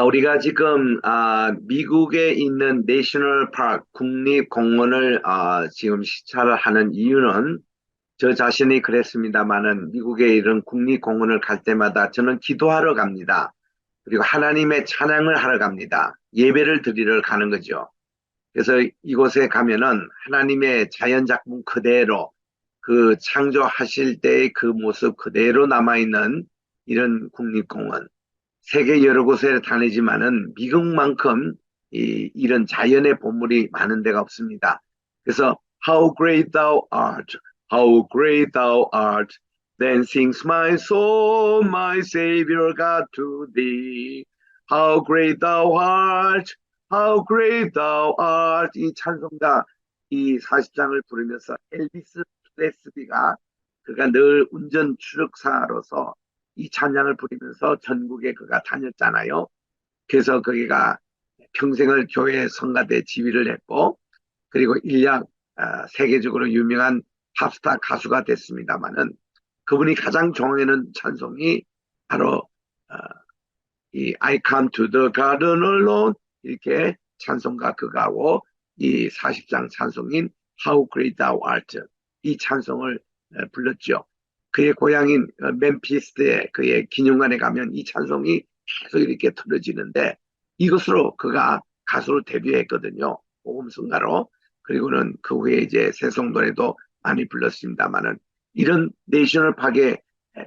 우리가 지금 미국에 있는 내셔널 파크 국립공원을 지금 시찰을 하는 이유는 저 자신이 그랬습니다마는 미국에 이런 국립공원을 갈 때마다 저는 기도하러 갑니다. 그리고 하나님의 찬양을 하러 갑니다. 예배를 드리러 가는 거죠. 그래서 이곳에 가면은 하나님의 자연 작품 그대로 그 창조하실 때의 그 모습 그대로 남아있는 이런 국립공원. 세계 여러 곳에 다니지만은 미국만큼 이런 자연의 보물이 많은 데가 없습니다. 그래서 How great thou art, how great thou art, then sings my soul, my Savior God to thee. How great thou art, how great thou art. 이 찬송가 이 40장을 부르면서 엘비스 프레슬리가 그가 늘 운전 추력사로서 이 찬양을 부리면서 전국에 그가 다녔잖아요. 그래서 거기가 평생을 교회 성가대 지휘를 했고, 그리고 일약 세계적으로 유명한 팝스타 가수가 됐습니다마는 그분이 가장 좋아하는 찬송이 바로 어, 이 I come to the garden alone 이렇게 찬송가 그가고 이 40장 찬송인 How great thou art 이 찬송을 불렀죠. 그의 고향인 멤피스의 그의 기념관에 가면 이 찬송이 계속 이렇게 틀어지는데 이것으로 그가 가수로 데뷔했거든요. 복음성가로. 그리고는 그 후에 이제 새송 노래도 많이 불렀습니다만은 이런 내셔널 파크에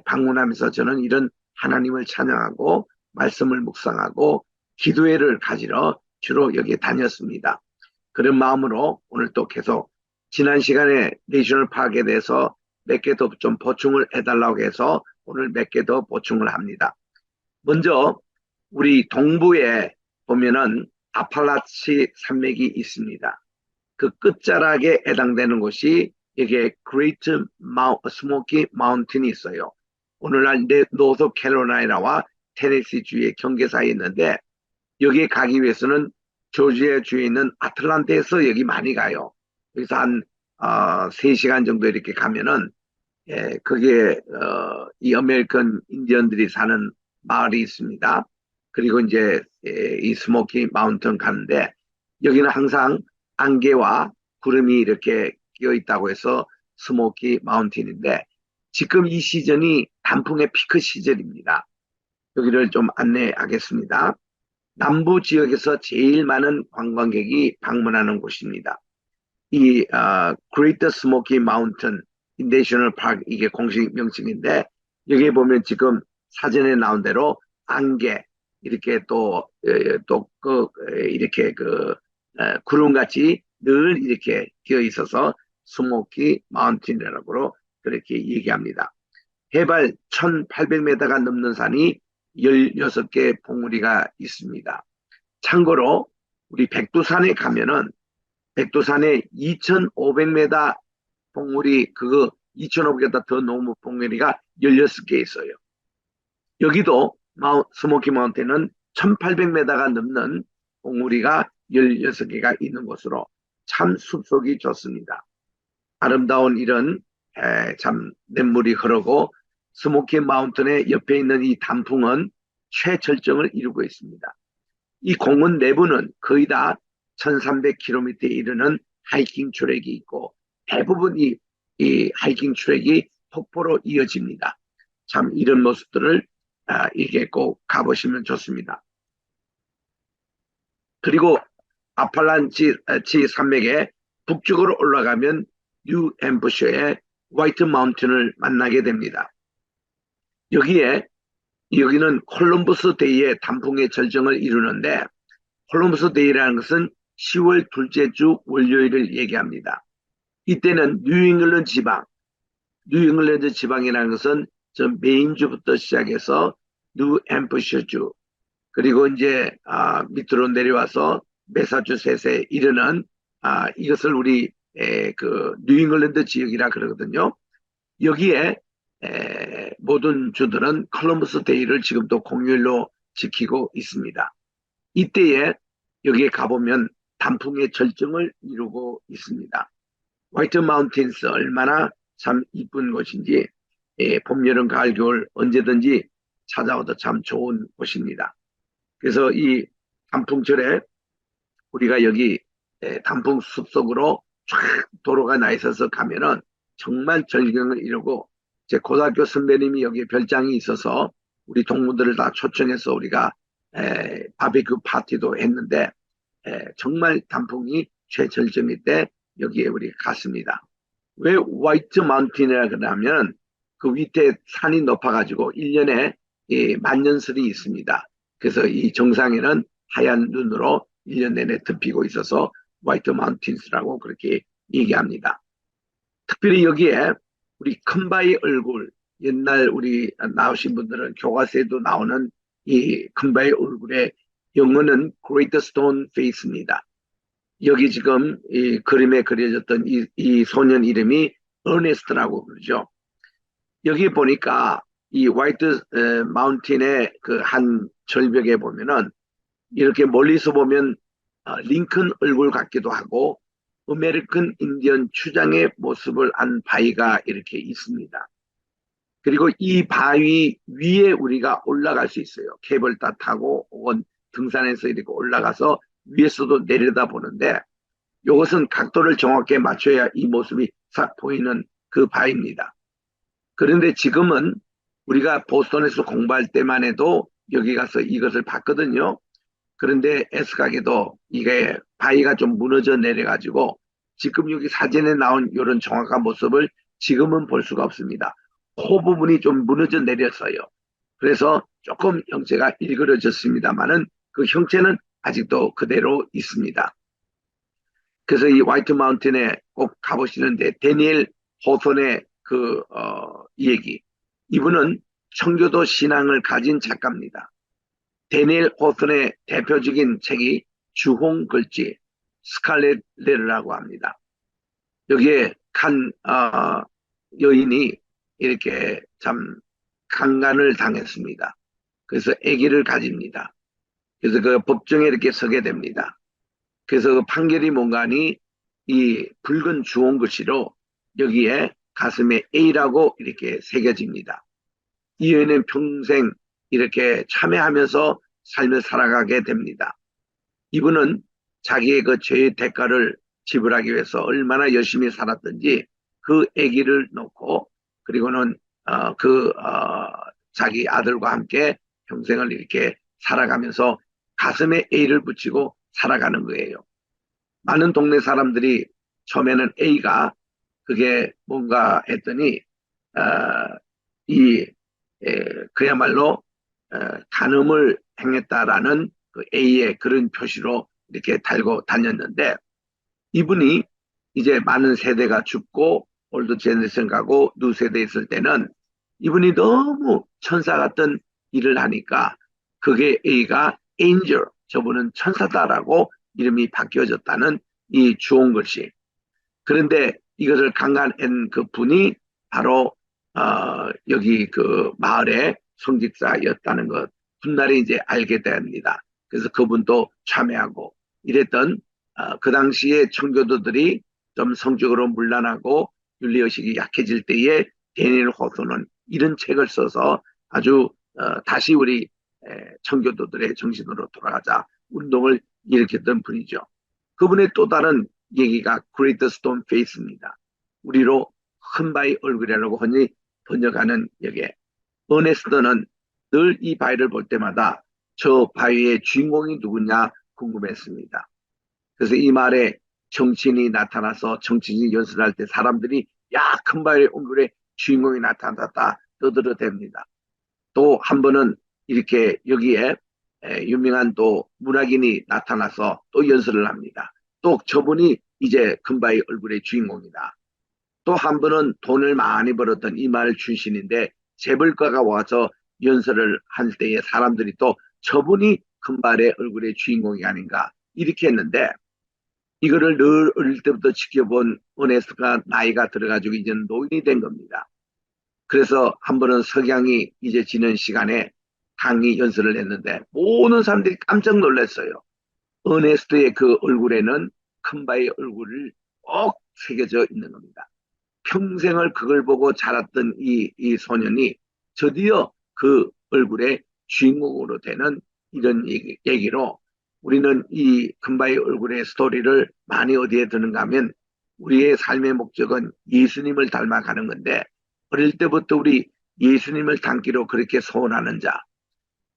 방문하면서 저는 이런 하나님을 찬양하고 말씀을 묵상하고 기도회를 가지러 주로 여기에 다녔습니다. 그런 마음으로 오늘 또 계속 지난 시간에 내셔널 파크에 대해서 몇 개 더 좀 보충을 해달라고 해서 오늘 몇 개 더 보충을 합니다. 먼저 우리 동부에 보면은 아팔라치 산맥이 있습니다. 그 끝자락에 해당되는 곳이 이게 그레이트 스모키 마운틴이 있어요. 오늘날 노스캐롤라이나와 테네시 주의 경계사에 있는데 여기에 가기 위해서는 조지아 주에 있는 아틀란타에서 여기 많이 가요. 여기서 한 3시간 정도 이렇게 가면은 거기에 이 아메리칸 인디언들이 사는 마을이 있습니다. 그리고 이제 이 스모키 마운틴 가는데 여기는 항상 안개와 구름이 이렇게 끼어 있다고 해서 스모키 마운틴인데 지금 이 시즌이 단풍의 피크 시즌입니다. 여기를 좀 안내하겠습니다. 남부 지역에서 제일 많은 관광객이 방문하는 곳입니다. 이 그레이트 스모키 마운틴 내셔널 파크 이게 공식 명칭인데 여기에 보면 지금 사진에 나온 대로 안개 이렇게 또그 이렇게 그 구름같이 늘 이렇게 끼어 있어서 스모키 마운틴이라고 그렇게 얘기합니다. 해발 1800m가 넘는 산이 16개 봉우리가 있습니다. 참고로 우리 백두산에 가면은 백두산에 2500m 봉우리 그거 2500m 더 넘은 봉우리가 16개 있어요. 여기도 스모키 마운틴은 1800m가 넘는 봉우리가 16개가 있는 곳으로 참 숲속이 좋습니다. 아름다운 이런 참 냇물이 흐르고 스모키 마운틴의 옆에 있는 이 단풍은 최절정을 이루고 있습니다. 이 공원 내부는 거의 다 1300km에 이르는 하이킹 트랙이 있고 대부분 이 하이킹 트랙이 폭포로 이어집니다. 참 이런 모습들을 이게 꼭 가보시면 좋습니다. 그리고 아팔란치 산맥의 북쪽으로 올라가면 뉴 햄프셔의 화이트 마운틴을 만나게 됩니다. 여기는 콜럼버스 데이의 단풍의 절정을 이루는데 콜럼버스 데이라는 것은 10월 둘째 주 월요일을 얘기합니다. 이때는 뉴잉글랜드 지방이라는 것은 저 메인주부터 시작해서 뉴 햄프셔주 그리고 이제 밑으로 내려와서 매사추셋에 이르는 이것을 우리 그 뉴잉글랜드 지역이라 그러거든요. 여기에 모든 주들은 콜럼버스 데이를 지금도 공휴일로 지키고 있습니다. 이때에 여기에 가보면 단풍의 절정을 이루고 있습니다. 화이트 마운틴스 얼마나 참 이쁜 곳인지 봄, 여름, 가을, 겨울 언제든지 찾아와도 참 좋은 곳입니다. 그래서 이 단풍철에 우리가 여기 단풍 숲속으로 쫙 도로가 나 있어서 가면은 정말 절경을 이루고, 제 고등학교 선배님이 여기에 별장이 있어서 우리 동무들을 다 초청해서 우리가 바비큐 파티도 했는데, 정말 단풍이 최절정일 때 여기에 우리 갔습니다. 왜 화이트 마운틴이라 그러냐면 그 밑에 산이 높아가지고 1년에 만년설이 있습니다. 그래서 이 정상에는 하얀 눈으로 1년 내내 덮이고 있어서 화이트 마운틴스라고 그렇게 얘기합니다. 특별히 여기에 우리 큰바위 얼굴, 옛날 우리 나오신 분들은 교과서에도 나오는 이 큰바위 얼굴의 영어는 Great Stone Face입니다. 여기 지금 이 그림에 그려졌던 이 소년 이름이 어네스트라고 그러죠. 여기 보니까 이 화이트 마운틴의 그 한 절벽에 보면은 이렇게 멀리서 보면 링컨 얼굴 같기도 하고 아메리칸 인디언 추장의 모습을 한 바위가 이렇게 있습니다. 그리고 이 바위 위에 우리가 올라갈 수 있어요. 케이블카 타고 혹은 등산해서 이렇게 올라가서 위에서도 내려다 보는데, 이것은 각도를 정확히 맞춰야 이 모습이 싹 보이는 그 바위입니다. 그런데 지금은 우리가 보스턴에서 공부할 때만 해도 여기 가서 이것을 봤거든요. 그런데 애석하게도 이게 바위가 좀 무너져 내려가지고 지금 여기 사진에 나온 이런 정확한 모습을 지금은 볼 수가 없습니다. 코 부분이 좀 무너져 내렸어요. 그래서 조금 형체가 일그러졌습니다만은 그 형체는 아직도 그대로 있습니다. 그래서 이 화이트 마운틴에 꼭 가보시는데, 데니엘 호손의 얘기. 이분은 청교도 신앙을 가진 작가입니다. 데니엘 호손의 대표적인 책이 주홍 글지 스칼렛 레르라고 합니다. 여기에 여인이 이렇게 참 강간을 당했습니다. 그래서 아기를 가집니다. 그래서 그 법정에 이렇게 서게 됩니다. 그래서 그 판결이 뭔가니 이 붉은 주홍 글씨로 여기에 가슴에 A라고 이렇게 새겨집니다. 이 여인은 평생 이렇게 참회하면서 삶을 살아가게 됩니다. 이분은 자기의 그 죄의 대가를 지불하기 위해서 얼마나 열심히 살았던지 그 아기를 놓고, 그리고는 자기 아들과 함께 평생을 이렇게 살아가면서 가슴에 A를 붙이고 살아가는 거예요. 많은 동네 사람들이 처음에는 A가 그게 뭔가 했더니 어, 이 그야말로 간음을 행했다라는 그 A의 그런 표시로 이렇게 달고 다녔는데, 이분이 이제 많은 세대가 죽고 올드 제너레이션 가고 뉴 세대 있을 때는 이분이 너무 천사 같은 일을 하니까 그게 A가 엔젤, 저분은 천사다라고 이름이 바뀌어졌다는 이 주홍 글씨. 그런데 이것을 강간한 그 분이 바로 여기 그 마을의 성직자였다는 것 훗날에 이제 알게 됩니다. 그래서 그분도 참여하고 이랬던 그 당시에 청교도들이 좀 성적으로 문란하고 윤리의식이 약해질 때에 데니엘 호소는 이런 책을 써서 아주 다시 우리 청교도들의 정신으로 돌아가자 운동을 일으켰던 분이죠. 그분의 또 다른 얘기가 Great Stone Face입니다. 우리로 큰 바위 얼굴이라고 흔히 번역하는 여기에 어네스트는 늘 이 바위를 볼 때마다 저 바위의 주인공이 누구냐 궁금했습니다. 그래서 이 말에 정치인이 나타나서 정치인이 연설할 때 사람들이 야, 큰 바위 얼굴에 주인공이 나타났다 떠들어댑니다. 또 한 번은 이렇게 여기에 유명한 또 문학인이 나타나서 또 연설을 합니다. 또 저분이 이제 금바의 얼굴의 주인공이다. 또 한 번은 돈을 많이 벌었던 이말 출신인데 재벌가가 와서 연설을 할 때에 사람들이 또 저분이 금발의 얼굴의 주인공이 아닌가 이렇게 했는데, 이거를 늘 어릴 때부터 지켜본 어네스트가 나이가 들어가지고 이제 노인이 된 겁니다. 그래서 한 번은 석양이 이제 지는 시간에 강의 연설을 했는데 모든 사람들이 깜짝 놀랐어요. 어네스트의 그 얼굴에는 큰바의 얼굴을 꼭 새겨져 있는 겁니다. 평생을 그걸 보고 자랐던 이 소년이 드디어 그 얼굴의 주인공으로 되는 이런 얘기로 우리는 이 금바의 얼굴의 스토리를 많이 어디에 드는가 하면 우리의 삶의 목적은 예수님을 닮아가는 건데 어릴 때부터 우리 예수님을 닮기로 그렇게 소원하는 자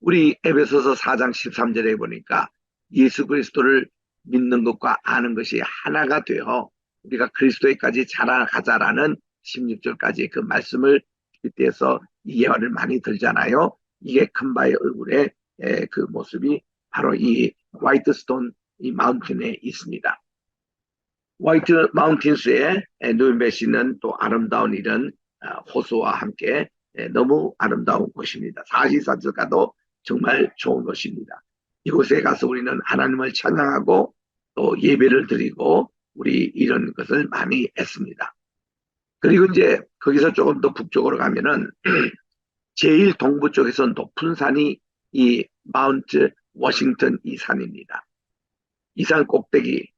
우리 에베소서 4장 13절에 보니까 예수 그리스도를 믿는 것과 아는 것이 하나가 되어 우리가 그리스도에까지 자라가자라는 16절까지 그 말씀을 빗대서 이 예화를 많이 들잖아요. 이게 큰바의 얼굴의 그 모습이 바로 이 화이트스톤 이 마운틴에 있습니다. 화이트 마운틴스의 누인베 씨는 또 아름다운 이런 호수와 함께 너무 아름다운 곳입니다. 사시사철 가도 정말 좋은 곳입니다. 이곳에 가서 우리는 하나님을 찬양하고 또 예배를 드리고 우리 이런 것을 많이 했습니다. 그리고 이제 거기서 조금 더 북쪽으로 가면은 제일 동부 쪽에서 높은 산이 이 마운트 워싱턴 이 산입니다. 이 산 꼭대기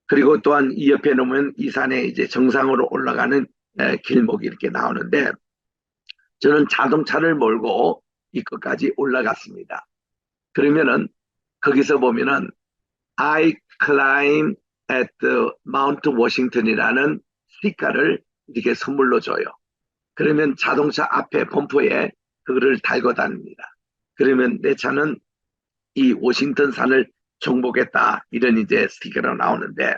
그리고 또한 이 옆에 놓으면 이 산에 이제 정상으로 올라가는 길목이 이렇게 나오는데 저는 자동차를 몰고 이 끝까지 올라갔습니다. 그러면은 거기서 보면은 I climb at the Mount Washington이라는 스티커를 이렇게 선물로 줘요. 그러면 자동차 앞에 범퍼에 그거를 달고 다닙니다. 그러면 내 차는 이 워싱턴 산을 정복했다. 이런 이제 스티커로 나오는데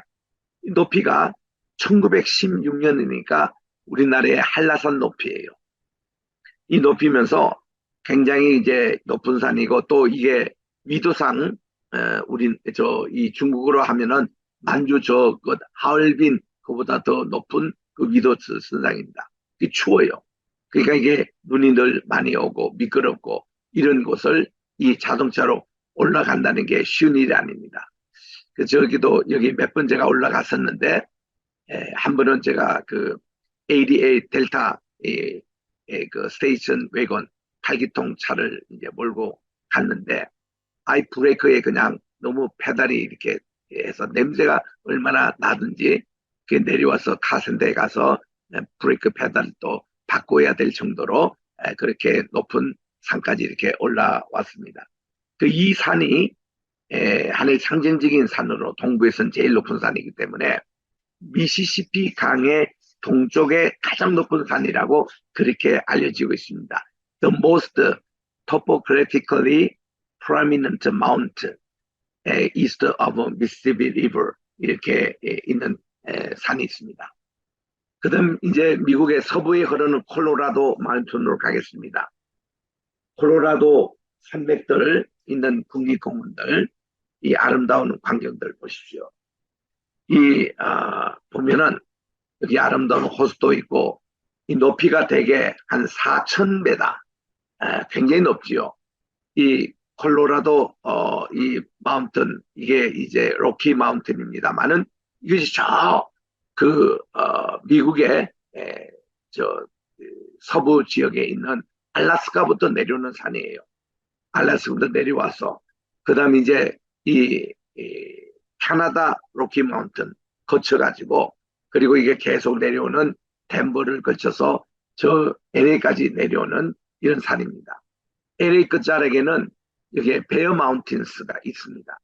높이가 1916년이니까 우리나라의 한라산 높이예요. 이 높이면서 굉장히 이제 높은 산이고 또 이게 위도상 우리 저 이 중국어로 하면은 만주 저그 하얼빈 그보다 더 높은 그 위도 선상입니다. 이게 추워요. 그러니까 이게 눈이 늘 많이 오고 미끄럽고 이런 곳을 이 자동차로 올라간다는 게 쉬운 일이 아닙니다. 그 저기도 여기 몇 번 제가 올라갔었는데 한 번은 제가 그 ADA 델타 그 스테이션 웨건 8기통 차를 이제 몰고 갔는데 아이 브레이크에 그냥 너무 페달이 이렇게 해서 냄새가 얼마나 나든지 그 내려와서 카센터에 가서 브레이크 페달을 또 바꿔야 될 정도로 그렇게 높은 산까지 이렇게 올라왔습니다. 그 이 산이 하나의 상징적인 산으로 동부에서는 제일 높은 산이기 때문에 미시시피 강의 동쪽에 가장 높은 산이라고 그렇게 알려지고 있습니다. The most topographically prominent mount east of Mississippi River 이렇게 있는 산이 있습니다. 그 다음 이제 미국의 서부에 흐르는 콜로라도 마운틴으로 가겠습니다. 콜로라도 산맥들 있는 국립공원들 이 아름다운 광경들 보십시오. 보면은 여기 아름다운 호수도 있고 이 높이가 대개 한 4,000배다. 굉장히 높지요. 이 콜로라도 이 마운틴 이게 이제 로키 마운틴입니다만은 이것이 미국의 저 서부 지역에 있는 알래스카부터 내려오는 산이에요. 알래스카부터 내려와서 그다음 이제 이 캐나다 로키 마운틴 거쳐가지고 그리고 이게 계속 내려오는 덴버를 거쳐서 저 LA까지 내려오는 이런 산입니다. LA 끝자락에는 여기에 베어 마운틴스가 있습니다.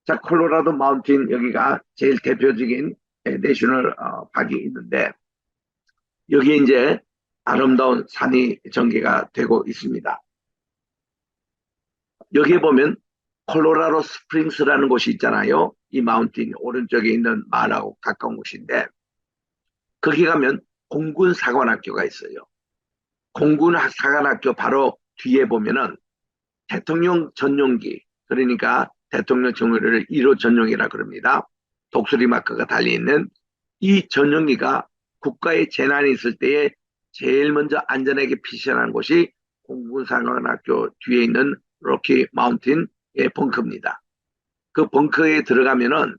자, 콜로라도 마운틴 여기가 제일 대표적인 내셔널 박이 있는데 여기에 이제 아름다운 산이 전개가 되고 있습니다. 여기에 보면 콜로라도 스프링스라는 곳이 있잖아요. 이 마운틴 오른쪽에 있는 마을하고 가까운 곳인데 거기 가면 공군 사관학교가 있어요. 공군 사관학교 바로 뒤에 보면은 대통령 전용기 그러니까 대통령 정의를 1호 전용이라 그럽니다. 독수리 마크가 달려있는 이 전용기가 국가의 재난이 있을 때에 제일 먼저 안전하게 피신하는 곳이 공군사관학교 뒤에 있는 로키 마운틴의 벙커입니다. 그 벙커에 들어가면은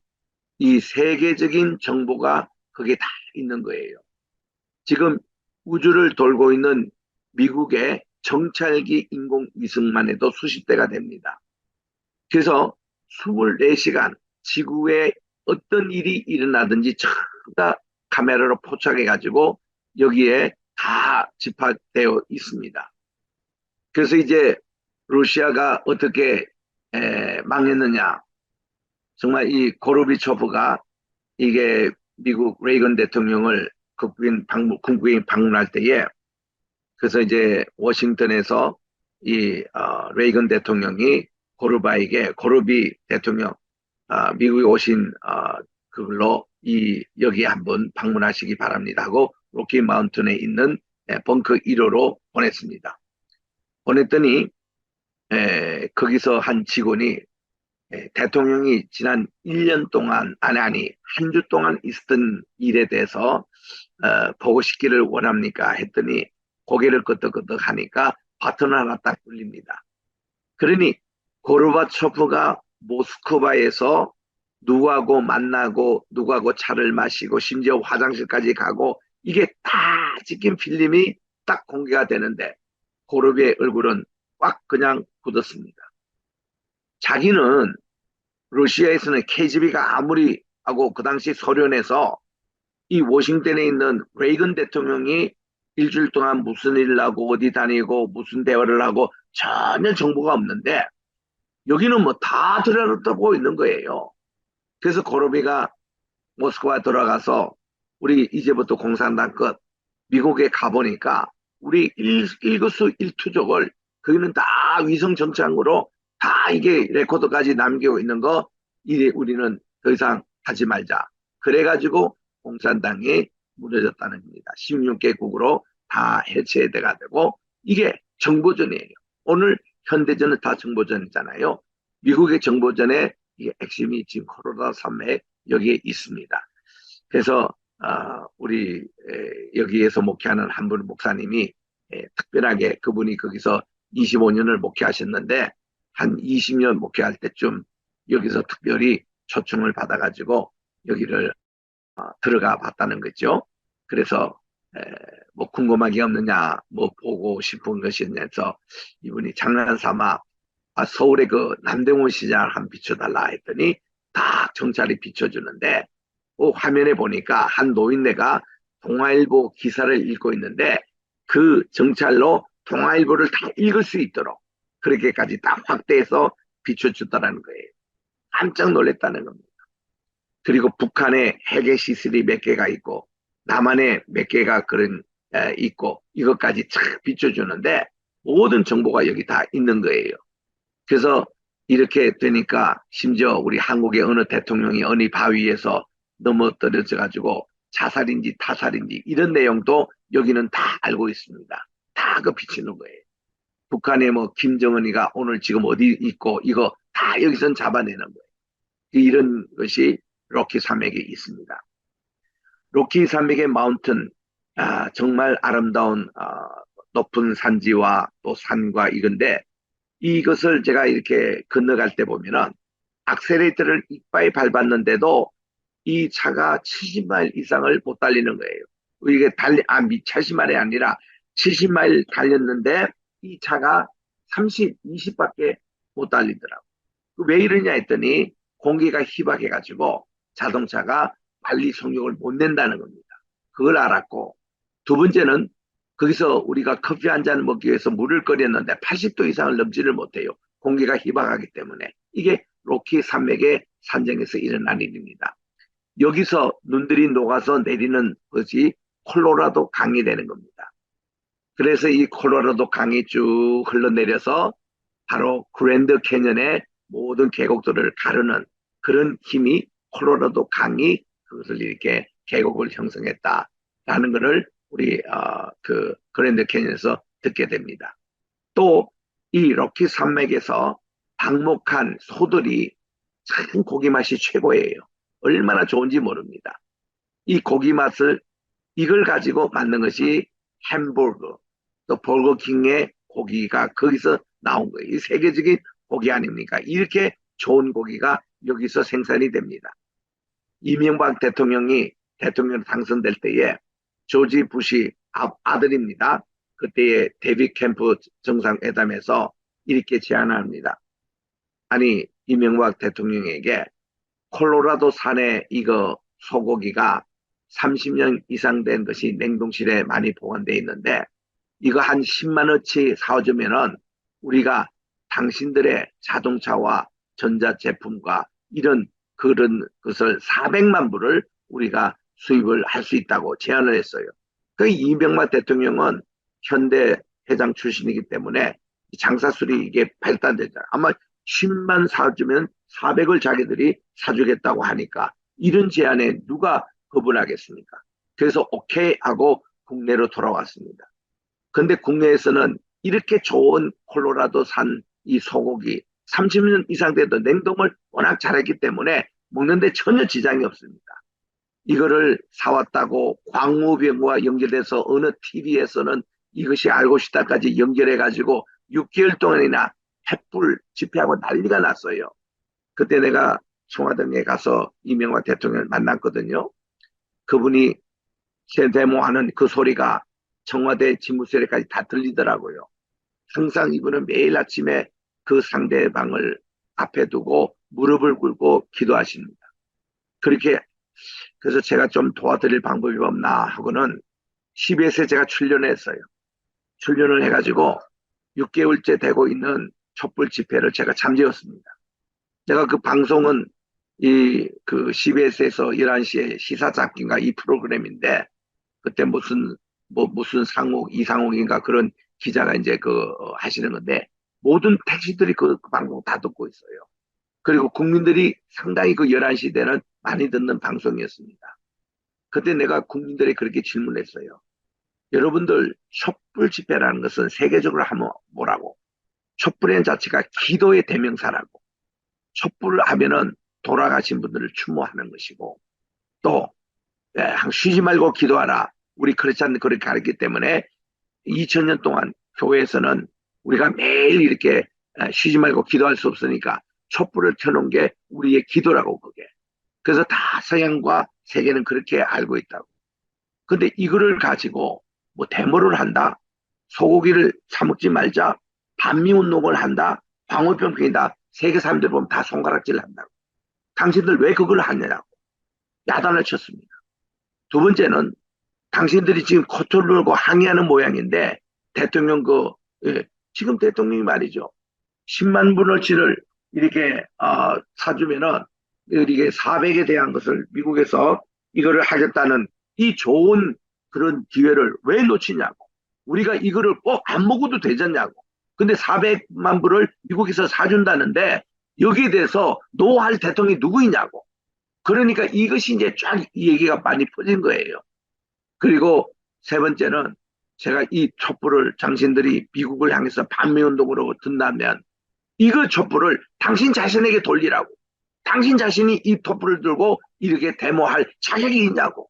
이 세계적인 정보가 거기에 다 있는 거예요. 지금 우주를 돌고 있는 미국의 정찰기 인공위성만 해도 수십 대가 됩니다. 그래서 24시간 지구에 어떤 일이 일어나든지 전부 다 카메라로 포착해가지고 여기에 다 집합되어 있습니다. 그래서 이제 러시아가 어떻게 망했느냐. 정말 이 고르비초프가 이게 미국 레이건 대통령을 국빈 방문할 때에 그래서 이제 워싱턴에서 이 레이건 대통령이 고르비 대통령 미국에 오신 그걸로 이 여기 한번 방문하시기 바랍니다 하고 로키 마운틴에 있는 벙커 1호로 보냈습니다. 보냈더니 거기서 한 직원이 대통령이 지난 1년 동안 아니 한 주 동안 있었던 일에 대해서 보고 싶기를 원합니까 했더니 고개를 끄덕끄덕 하니까 버튼을 하나 딱 눌립니다. 그러니 고르바초프가 모스크바에서 누구하고 만나고 누구하고 차를 마시고 심지어 화장실까지 가고 이게 다 찍힌 필름이 딱 공개가 되는데 고르비의 얼굴은 꽉 그냥 굳었습니다. 자기는 러시아에서는 KGB가 아무리 하고 그 당시 소련에서 이 워싱턴에 있는 레이건 대통령이 일주일 동안 무슨 일을 하고 어디 다니고 무슨 대화를 하고 전혀 정보가 없는데 여기는 뭐 다 들여다보고 있는 거예요. 그래서 고르비가 모스크바 돌아가서 우리 이제부터 공산당 끝 미국에 가보니까 우리 일거수일투족을 거기는 다 위성 정찰으로 다 이게 레코드까지 남기고 있는 거 이제 우리는 더 이상 하지 말자. 그래가지고 공산당이 무너졌다는 겁니다. 16개국으로 다 해체가 되고 이게 정보전이에요. 오늘 현대전은 다 정보전이잖아요. 미국의 정보전에 이게 핵심이 지금 코로나 산맥 여기에 있습니다. 그래서 우리 여기에서 목회하는 한 분 목사님이 특별하게 그분이 거기서 25년을 목회하셨는데 한 20년 목회할 때쯤 여기서 특별히 초청을 받아가지고 여기를 들어가 봤다는 거죠. 그래서 뭐 궁금한 게 없느냐, 뭐 보고 싶은 것이 있냐 해서 이분이 장난삼아 서울의 그 남대문 시장을 한 비춰달라 했더니 다 경찰이 비춰주는데 화면에 보니까 한 노인네가 동아일보 기사를 읽고 있는데 그 정찰로 동아일보를 다 읽을 수 있도록 그렇게까지 딱 확대해서 비춰줬다는 거예요. 깜짝 놀랐다는 겁니다. 그리고 북한에 핵의 시설이 몇 개가 있고 남한에 몇 개가 그런 있고 이것까지 착 비춰주는데 모든 정보가 여기 다 있는 거예요. 그래서 이렇게 되니까 심지어 우리 한국의 어느 대통령이 어느 바위에서 넘어뜨려져 가지고 자살인지 타살인지 이런 내용도 여기는 다 알고 있습니다. 다 그 비치는 거예요. 북한의 뭐 김정은이가 오늘 지금 어디 있고 이거 다 여기선 잡아내는 거예요. 이런 것이 로키 산맥에 있습니다. 로키 산맥의 마운틴 정말 아름다운 높은 산지와 또 산과 이건데 이것을 제가 이렇게 건너갈 때 보면은 악셀레이터를 이빠이 밟았는데도 이 차가 70마일 이상을 못 달리는 거예요. 이게 70마일이 아니라 70마일 달렸는데 이 차가 30, 20밖에 못 달리더라고. 왜 이러냐 했더니 공기가 희박해가지고 자동차가 빨리 속력을 못 낸다는 겁니다. 그걸 알았고 두 번째는 거기서 우리가 커피 한 잔 먹기 위해서 물을 끓였는데 80도 이상을 넘지를 못해요. 공기가 희박하기 때문에. 이게 로키 산맥의 산정에서 일어난 일입니다. 여기서 눈들이 녹아서 내리는 것이 콜로라도 강이 되는 겁니다. 그래서 이 콜로라도 강이 쭉 흘러내려서 바로 그랜드 캐년의 모든 계곡들을 가르는 그런 힘이 콜로라도 강이 그것을 이렇게 계곡을 형성했다라는 것을 우리 그 그랜드 캐년에서 듣게 됩니다. 또 이 로키 산맥에서 방목한 소들이 참 고기 맛이 최고예요. 얼마나 좋은지 모릅니다. 이 고기 맛을 이걸 가지고 만든 것이 햄버거, 또 버거킹의 고기가 거기서 나온 거예요. 이 세계적인 고기 아닙니까? 이렇게 좋은 고기가 여기서 생산이 됩니다. 이명박 대통령이 대통령 당선될 때에 조지 부시 아들입니다. 그때의 데이빗 캠프 정상회담에서 이렇게 제안합니다. 아니 이명박 대통령에게 콜로라도 산에 이거 소고기가 30년 이상 된 것이 냉동실에 많이 보관되어 있는데 이거 한 10만 원치 사주면은 우리가 당신들의 자동차와 전자제품과 이런 그런 것을 400만 부를 우리가 수입을 할 수 있다고 제안을 했어요. 그 이명박 대통령은 현대 회장 출신이기 때문에 장사술이 이게 발달되잖아요. 아마 10만 사주면 400을 자기들이 사주겠다고 하니까 이런 제안에 누가 거부하겠습니까? 그래서 오케이 하고 국내로 돌아왔습니다. 근데 국내에서는 이렇게 좋은 콜로라도산 이 소고기 30년 이상 돼도 냉동을 워낙 잘했기 때문에 먹는데 전혀 지장이 없습니다. 이거를 사왔다고 광우병과 연결돼서 어느 TV에서는 이것이 알고 싶다까지 연결해가지고 6개월 동안이나 횃불 집회하고 난리가 났어요. 그때 내가 청와대에 가서 이명박 대통령을 만났거든요. 그분이 제 데모하는 그 소리가 청와대 집무실에까지 다 들리더라고요. 항상 이분은 매일 아침에 그 상대방을 앞에 두고 무릎을 꿇고 기도하십니다. 그렇게 그래서 제가 좀 도와드릴 방법이 없나 하고는 CBS에 제가 출연했어요. 출연을 해가지고 6개월째 되고 있는 촛불 집회를 제가 잠재웠습니다. 제가 그 방송은 이 그 CBS에서 11시에 시사잡기인가 이 프로그램인데 그때 무슨 상욱 이상욱인가 그런 기자가 이제 하시는 건데 모든 택시들이 그 방송 다 듣고 있어요. 그리고 국민들이 상당히 그 11시 때는 많이 듣는 방송이었습니다. 그때 내가 국민들이 그렇게 질문했어요. 여러분들 촛불 집회라는 것은 세계적으로 하면 뭐라고? 촛불의 자체가 기도의 대명사라고. 촛불을 하면은 돌아가신 분들을 추모하는 것이고 또 쉬지 말고 기도하라. 우리 크리스찬 그렇게 가르쳤기 때문에 2000년 동안 교회에서는 우리가 매일 이렇게 쉬지 말고 기도할 수 없으니까 촛불을 켜놓은 게 우리의 기도라고 그게. 그래서 다 서양과 세계는 그렇게 알고 있다고. 근데 이거를 가지고 뭐 데모를 한다. 소고기를 사 먹지 말자. 반미운동을 한다. 광우병평이다. 세계 사람들 보면 다 손가락질 한다고. 당신들 왜 그걸 하느냐고 야단을 쳤습니다. 두 번째는 당신들이 지금 코트를 들고 항의하는 모양인데 대통령 예, 지금 대통령이 말이죠. 10만 분어치를 이렇게 사주면은 이게 400에 대한 것을 미국에서 이거를 하겠다는 이 좋은 그런 기회를 왜 놓치냐고. 우리가 이거를 꼭 안 먹어도 되잖냐고. 근데 400만 불을 미국에서 사준다는데 여기에 대해서 노할 대통령이 누구이냐고. 그러니까 이것이 이제 쫙 이 얘기가 많이 퍼진 거예요. 그리고 세 번째는 제가 이 촛불을 당신들이 미국을 향해서 반미운동으로 든다면 이거 촛불을 당신 자신에게 돌리라고. 당신 자신이 이 촛불을 들고 이렇게 데모할 자격이 있냐고.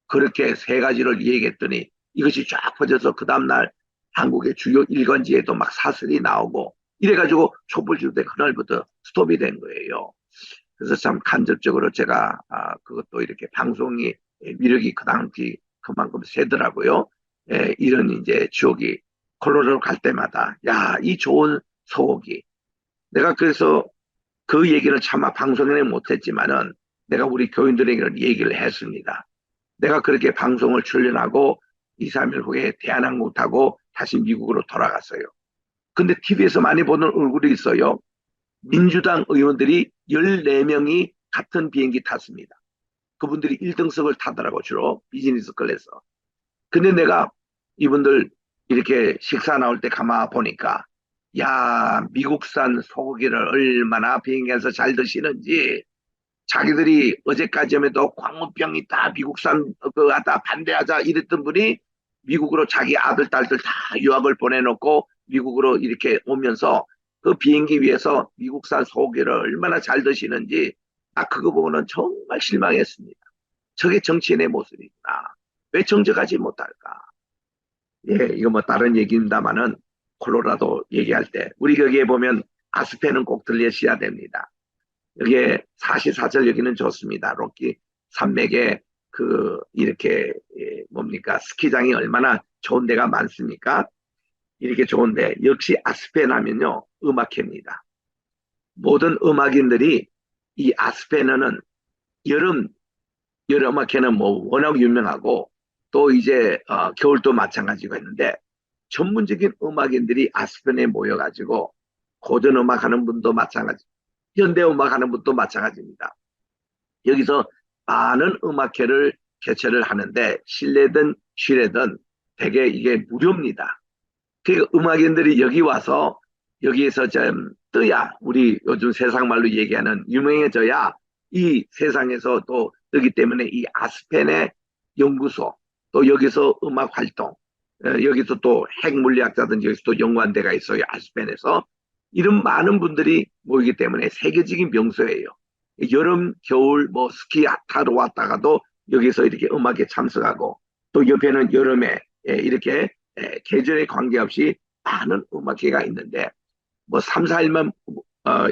그렇게 세 가지를 얘기했더니 이것이 쫙 퍼져서 그 다음날 한국의 주요 일간지에도 막 사설이 나오고 이래가지고 촛불 집회 그날부터 스톱이 된 거예요. 그래서 참 간접적으로 제가 그것도 이렇게 방송이 위력이 그만큼 세더라고요. 이런 이제 추억이 콜로라도 갈 때마다 야, 이 좋은 소고기. 내가 그래서 그 얘기는 차마 방송에는 못했지만은 내가 우리 교인들에게 얘기를 했습니다. 내가 그렇게 방송을 출연하고 2, 3일 후에 대한항공 타고 다시 미국으로 돌아갔어요. 근데 TV에서 많이 보는 얼굴이 있어요. 민주당 의원들이 14명이 같은 비행기 탔습니다. 그분들이 1등석을 타더라고 주로 비즈니스 클래스. 근데 내가 이분들 이렇게 식사 나올 때 가만 보니까 야 미국산 소고기를 얼마나 비행기에서 잘 드시는지 자기들이 어제까지만 해도 광우병 있다 미국산 그 하다 반대하자 이랬던 분이 미국으로 자기 아들 딸들 다 유학을 보내놓고 미국으로 이렇게 오면서 그 비행기 위에서 미국산 소고기를 얼마나 잘 드시는지 그거 보고는 정말 실망했습니다. 저게 정치인의 모습이구나. 왜 정직하지 못할까? 예, 이거 뭐 다른 얘기입니다만은 콜로라도 얘기할 때 우리 여기에 보면 아스펜은 꼭 들려셔야 됩니다. 여기에 사시사철 여기는 좋습니다. 로키 산맥에 이렇게 뭡니까 스키장이 얼마나 좋은 데가 많습니까? 이렇게 좋은데 역시 아스펜 하면요 음악회입니다. 모든 음악인들이 이 아스펜은 여름 음악회는 뭐 워낙 유명하고 또 이제 겨울도 마찬가지가 있는데 전문적인 음악인들이 아스펜에 모여가지고 고전 음악 하는 분도 마찬가지, 현대 음악 하는 분도 마찬가지입니다. 여기서 많은 음악회를 개최를 하는데 실내든 실외든 대개 이게 무료입니다. 그 음악인들이 여기 와서 여기에서 좀 떠야 우리 요즘 세상 말로 얘기하는 유명해져야 이 세상에서 또 뜨기 때문에 이 아스펜의 연구소 또 여기서 음악 활동 여기서 또 핵물리학자든지 여기서 또 연구한 데가 있어요. 아스펜에서 이런 많은 분들이 모이기 때문에 세계적인 명소예요. 여름 겨울 뭐 스키 타러 왔다가도 여기서 이렇게 음악에 참석하고 또 옆에는 여름에 이렇게 계절에 관계없이 많은 음악회가 있는데 뭐 3, 4일만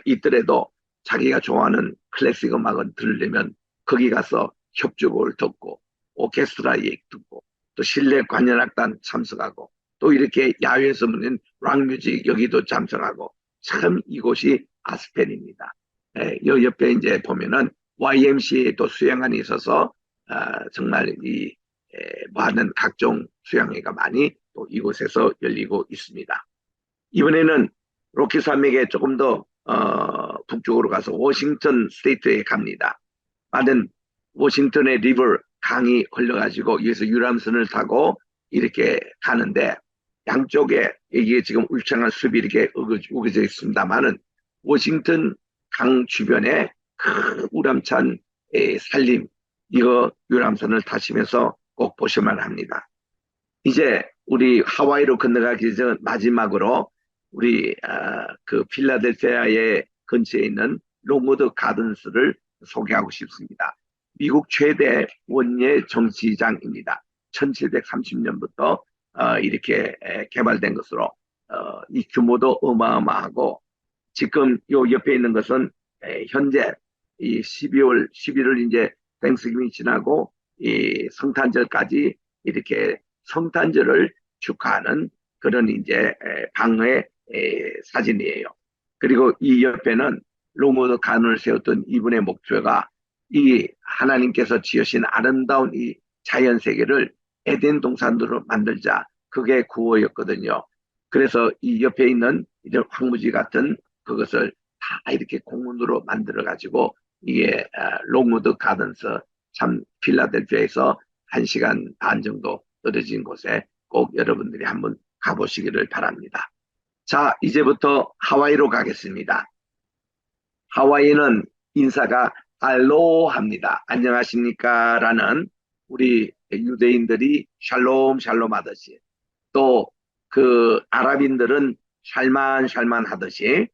있더라도 자기가 좋아하는 클래식 음악을 들으려면 거기 가서 협주곡을 듣고 오케스트라 얘기 듣고 또 실내 관현악단 참석하고 또 이렇게 야외에서 보는 락뮤직 여기도 참석하고 참 이곳이 아스펜입니다. 여 옆에 이제 보면은 YMCA 또 수영관이 있어서 정말 이 많은 각종 수영회가 많이 또 이곳에서 열리고 있습니다. 이번에는 로키 산맥에 조금 더 북쪽으로 가서 워싱턴 스테이트에 갑니다. 많은 워싱턴의 리버 강이 흘러가지고 여기서 유람선을 타고 이렇게 가는데 양쪽에 이게 지금 울창한 숲이 이렇게 우겨져 있습니다만은 워싱턴 강 주변에 큰 우람찬 산림 이거 유람선을 타시면서 꼭 보셔만 합니다. 이제 우리 하와이로 건너가기 전 마지막으로 우리 그 필라델피아의 근처에 있는 롱우드 가든스를 소개하고 싶습니다. 미국 최대 원예 정치장입니다. 1730년부터 이렇게 개발된 것으로 이 규모도 어마어마하고 지금 요 옆에 있는 것은 현재 이 12월 11월 이제 땡스기빙 지나고 이 성탄절까지 이렇게 성탄절을 축하하는 그런 이제 방의 사진이에요. 그리고 이 옆에는 로모드 간을 세웠던 이분의 목표가 이 하나님께서 지으신 아름다운 이 자연 세계를 에덴 동산으로 만들자. 그게 구호였거든요. 그래서 이 옆에 있는 이런 황무지 같은 그것을 다 이렇게 공문으로 만들어 가지고 이게 롱우드 가든스 참 필라델피아에서 1시간 반 정도 떨어진 곳에 꼭 여러분들이 한번 가보시기를 바랍니다. 자, 이제부터 하와이로 가겠습니다. 하와이는 인사가 알로하입니다. 안녕하십니까? 라는 우리 유대인들이 샬롬 샬롬 하듯이 또 그 아랍인들은 샬만 샬만 하듯이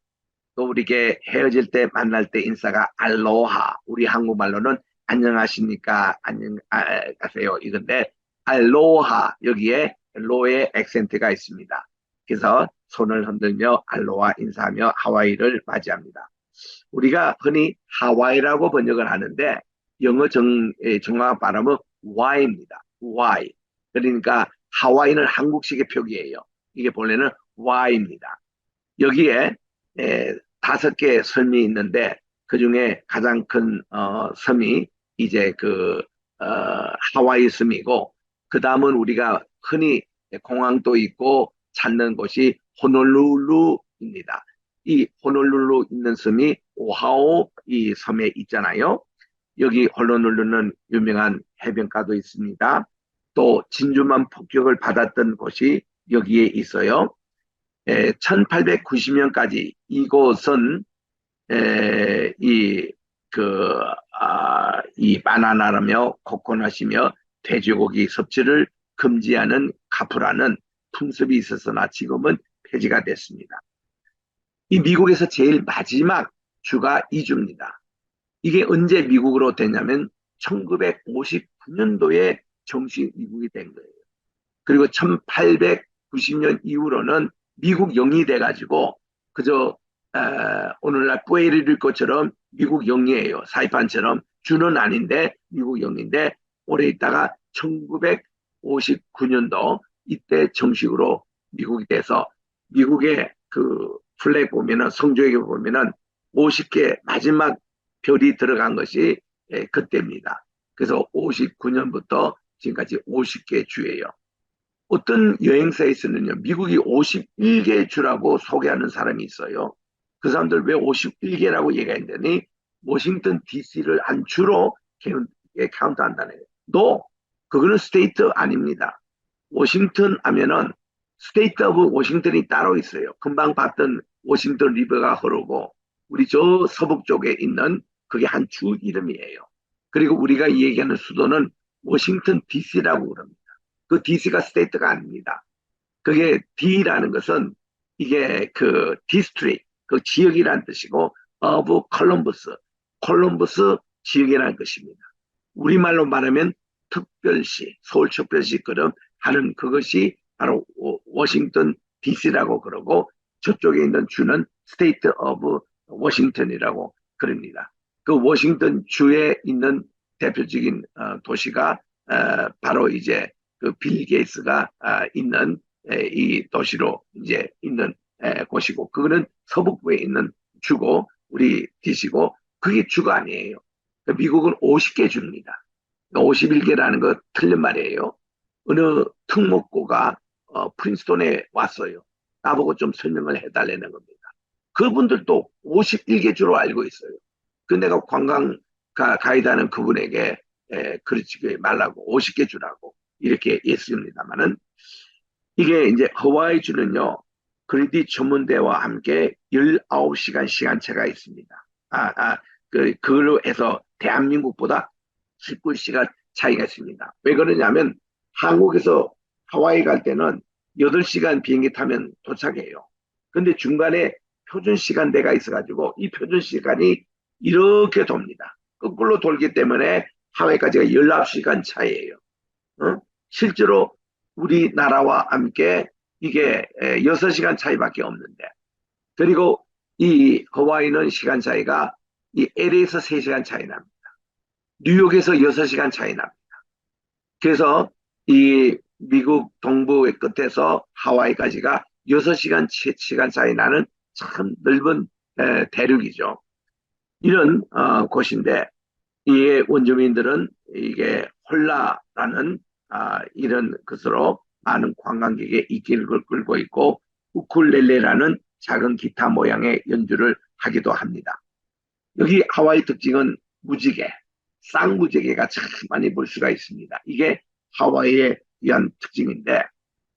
또 우리게 헤어질 때 만날 때 인사가 알로하 우리 한국말로는 안녕하십니까 안녕하세요 이건데 알로하 여기에 로의 액센트가 있습니다. 그래서 손을 흔들며 알로하 인사하며 하와이를 맞이합니다. 우리가 흔히 하와이라고 번역을 하는데 영어 정확한 발음은 Y입니다. Y. 그러니까 하와이는 한국식의 표기예요. 이게 본래는 Y입니다. 여기에 5개의 섬이 있는데 그 중에 가장 큰 섬이 이제 그 하와이 섬이고 그 다음은 우리가 흔히 공항도 있고 찾는 곳이 호놀룰루입니다. 이 호놀룰루 있는 섬이 오하오 이 섬에 있잖아요. 여기 호놀룰루는 유명한 해변가도 있습니다. 또 진주만 폭격을 받았던 곳이 여기에 있어요. 1890년까지 이곳은 이, 그, 이 바나나라며 코코넛이며 돼지고기 섭취를 금지하는 카프라는 풍습이 있었으나 지금은 폐지가 됐습니다. 이 미국에서 제일 마지막 주가 이 주입니다. 이게 언제 미국으로 됐냐면 1959년도에 정식 미국이 된 거예요. 그리고 1890년 이후로는 미국 영이 돼가지고 그저 오늘날 뿌에르리코처럼 미국 영이에요. 사이판처럼 주는 아닌데 미국 영인데 오래 있다가 1959년도 이때 정식으로 미국이 돼서 미국의 그 플래그 보면은 성조에 보면은 50개 마지막 별이 들어간 것이 그때입니다. 그래서 59년부터 지금까지 50개 주예요. 어떤 여행사에서는요, 미국이 51개 주라고 소개하는 사람이 있어요. 그 사람들 왜 51개라고 얘기했더니 워싱턴 DC를 안 주로 카운트 한다는 거예요. 너 그거는 스테이트 아닙니다. 워싱턴 하면은 스테이트 오브 워싱턴이 따로 있어요. 금방 봤던 워싱턴 리버가 흐르고 우리 저 서북 쪽에 있는 그게 한 주 이름이에요. 그리고 우리가 얘기하는 수도는 워싱턴 DC라고 그럽니다. 그 DC가 스테이트가 아닙니다. 그게 D라는 것은 이게 그 디스트릭, 그 지역이라는 뜻이고 of 콜럼버스, 콜럼버스 지역이라는 것입니다. 우리말로 말하면 특별시, 서울특별시처럼 하는 그것이 바로 워싱턴 DC라고 그러고 저쪽에 있는 주는 스테이트 오브 워싱턴이라고 그럽니다. 그 워싱턴 주에 있는 대표적인 도시가 바로 이제 그 빌 게이츠가 있는 이 도시로 이제 있는 곳이고 그거는 서북부에 있는 주고 우리 DC고 그게 주가 아니에요. 미국은 50개 주입니다. 51개라는 거 틀린 말이에요. 어느 특목고가 프린스톤에 왔어요. 나보고 좀 설명을 해달라는 겁니다. 그분들도 51개 주로 알고 있어요. 그 내가 관광 가이드하는 그분에게 그러지 말라고 50개 주라고 이렇게 했습니다만은 이게 이제 하와이 주는요. 그리디 전문대와 함께 19시간 시간차가 있습니다. 그걸로 해서 대한민국보다 19시간 차이가 있습니다. 왜 그러냐면 한국에서 하와이 갈 때는 8시간 비행기 타면 도착해요. 근데 중간에 표준 시간대가 있어가지고 이 표준 시간이 이렇게 돕니다. 거꾸로 돌기 때문에 하와이까지가 19시간 차이예요. 어? 실제로 우리나라와 함께 이게 6시간 차이밖에 없는데 그리고 이 하와이는 시간 차이가 이 LA에서 3시간 차이 납니다. 뉴욕에서 6시간 차이 납니다. 그래서 이 미국 동부의 끝에서 하와이까지가 6시간 시간 차이 나는 참 넓은 대륙이죠. 이런 곳인데 이 원주민들은 이게 홀라라는 이런 것으로 많은 관광객의 이길을 끌고 있고 우쿨렐레라는 작은 기타 모양의 연주를 하기도 합니다. 여기 하와이 특징은 무지개, 쌍무지개가 참 많이 볼 수가 있습니다. 이게 하와이에 위한 특징인데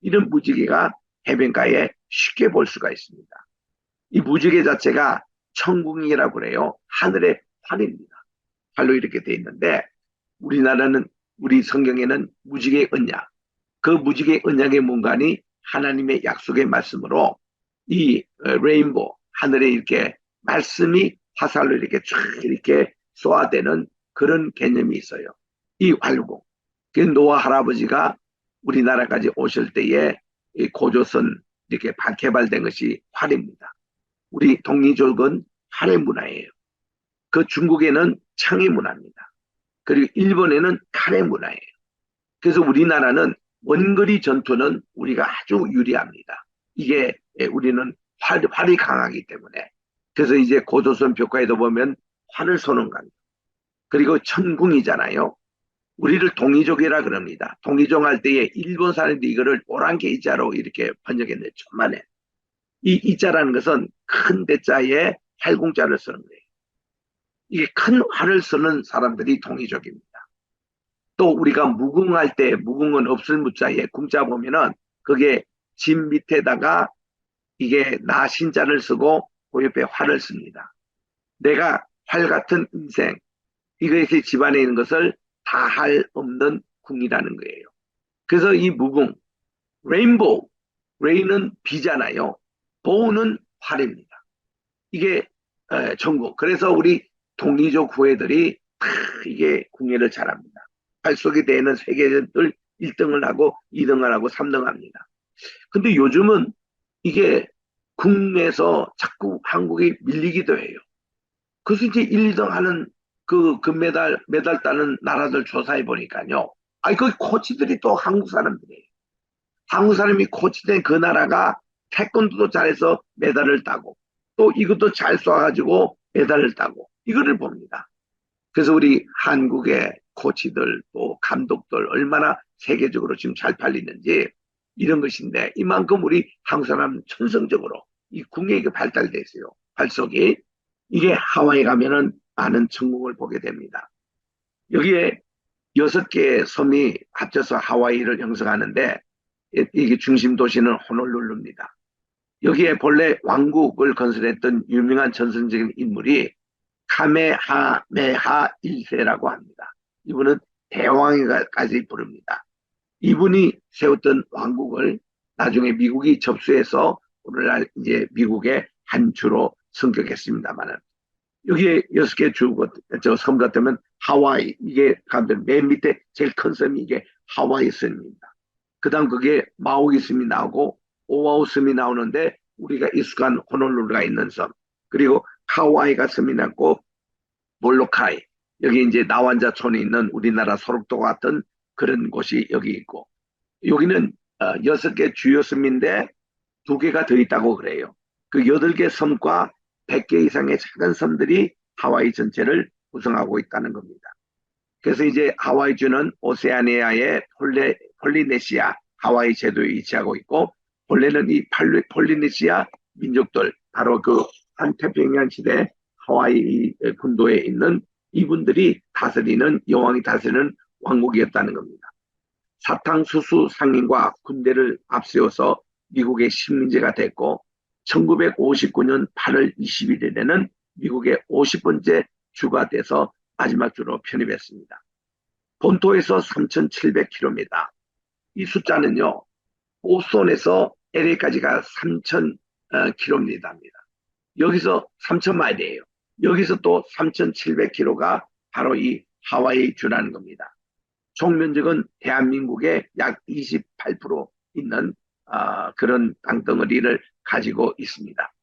이런 무지개가 해변가에 쉽게 볼 수가 있습니다. 이 무지개 자체가 천궁이라고 그래요. 하늘의 활입니다. 활로 이렇게 돼 있는데 우리나라는 우리 성경에는 무지개 언약 그 무지개 언약의 문간이 하나님의 약속의 말씀으로 이 레인보 하늘에 이렇게 말씀이 화살로 이렇게 쫙 이렇게 쏘아대는 그런 개념이 있어요. 이 활공. 그 노아 할아버지가 우리나라까지 오실 때에 이 고조선 이렇게 개발된 것이 활입니다. 우리 동이족은 활의 문화예요. 그 중국에는 창의 문화입니다. 그리고 일본에는 칼의 문화예요. 그래서 우리나라는 원거리 전투는 우리가 아주 유리합니다. 이게 우리는 활이 강하기 때문에. 그래서 이제 고조선 벽화에도 보면 활을 쏘는 겁니다. 그리고 천궁이잖아요. 우리를 동이족이라 그럽니다. 동이족 할 때에 일본 사람들이 이거를 오란 게이자로 이렇게 번역했는데 천만에. 이 이자라는 것은 큰 대자에 활공자를 쓰는 거예요. 이게 큰 활을 쓰는 사람들이 동이족입니다. 또 우리가 무궁할 때 무궁은 없을 무자에 궁자 보면은 그게 집 밑에다가 이게 나 신자를 쓰고 그 옆에 활을 씁니다. 내가 활 같은 인생 이것이 집안에 있는 것을 다 할 없는 궁이라는 거예요. 그래서 이 무궁 레인보우 레인은 비잖아요. 보우는 활입니다. 이게 전국. 그래서 우리 동이족 후예들이 다 이게 궁예를 잘합니다. 활 쏘게 되는 세계들 1등을 하고 2등을 하고 3등을 합니다. 근데 요즘은 이게 국내에서 자꾸 한국이 밀리기도 해요. 그래서 이제 1, 2등 하는 그 금메달, 메달 따는 나라들 조사해 보니까요. 아니, 그 코치들이 또 한국 사람들이에요. 한국 사람이 코치된 그 나라가 태권도도 잘해서 메달을 따고 또 이것도 잘 쏴가지고 메달을 따고 이거를 봅니다. 그래서 우리 한국의 코치들 또 감독들 얼마나 세계적으로 지금 잘 팔리는지 이런 것인데 이만큼 우리 한국 사람 천성적으로 이 국력이 발달돼 있어요. 활쏘기. 이게 하와이 가면은 많은 천국을 보게 됩니다. 여기에 6개의 섬이 합쳐서 하와이를 형성하는데 이게 중심 도시는 호놀룰루입니다. 여기에 본래 왕국을 건설했던 유명한 전설적인 인물이 카메하메하 1세라고 합니다. 이분은 대왕이까지 부릅니다. 이분이 세웠던 왕국을 나중에 미국이 접수해서 오늘날 이제 미국의 한 주로 승격했습니다만은 여기에 6개 저섬 같으면 하와이 이게 가면 맨 밑에 제일 큰 섬이 이게 하와이 섬입니다. 그다음 그게 마우이 섬이 나오고 오아우 섬이 나오는데 우리가 익숙한 호놀룰루가 있는 섬 그리고 카와이가 섬이 났고 몰로카이 여기 이제 나완자촌이 있는 우리나라 소록도 같은 그런 곳이 여기 있고 여기는 6개 주요 섬인데 2개가 더 있다고 그래요. 그 8개 섬과 100개 이상의 작은 섬들이 하와이 전체를 구성하고 있다는 겁니다. 그래서 이제 하와이주는 오세아니아의 폴리네시아 하와이 제도에 위치하고 있고 본래는 이 폴리네시아 민족들 바로 그 한태평양 시대 하와이 군도에 있는 이분들이 다스리는 여왕이 다스리는 왕국이었다는 겁니다. 사탕수수 상인과 군대를 앞세워서 미국의 식민지가 됐고 1959년 8월 21일에는 미국의 50번째 주가 돼서 마지막 주로 편입했습니다. 본토에서 3,700km입니다. 이 숫자는요, 보스턴에서 LA까지가 3,000km입니다. 여기서 3,000마일이에요. 여기서 또 3,700km가 바로 이 하와이 주라는 겁니다. 총 면적은 대한민국의 약 28% 있는 그런 땅덩어리를 가지고 있습니다.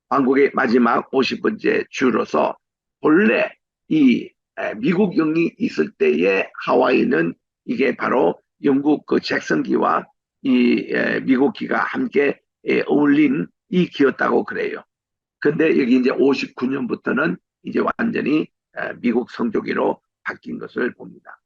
왕국의 마지막 50번째 주로서 본래 이 미국 영이 있을 때의 하와이는 이게 바로 영국 그 잭슨기와 이 미국 기가 함께 어울린 이 기였다고 그래요. 근데 여기 이제 59년부터는 이제 완전히 미국 성조기로 바뀐 것을 봅니다.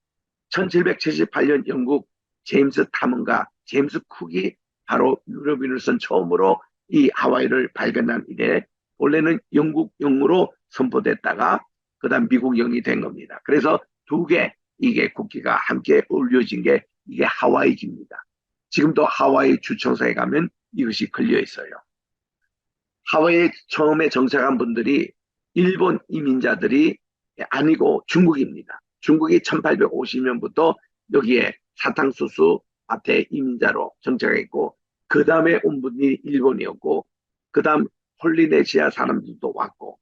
1778년 영국 제임스 탐험가 제임스 쿡이 바로 유럽인으로선 처음으로 이 하와이를 발견한 이래 원래는 영국영으로 선포됐다가 그다음 미국영이 된 겁니다. 그래서 2개 이게 국기가 함께 어울려진 게 이게 하와이입니다. 지금도 하와이 주청사에 가면 이것이 걸려 있어요. 하와이에 처음에 정착한 분들이 일본 이민자들이 아니고 중국입니다. 중국이 1850년부터 여기에 사탕수수 밭에 이민자로 정착했고 그 다음에 온 분이 일본이었고 그 다음 폴리네시아 사람들도 왔고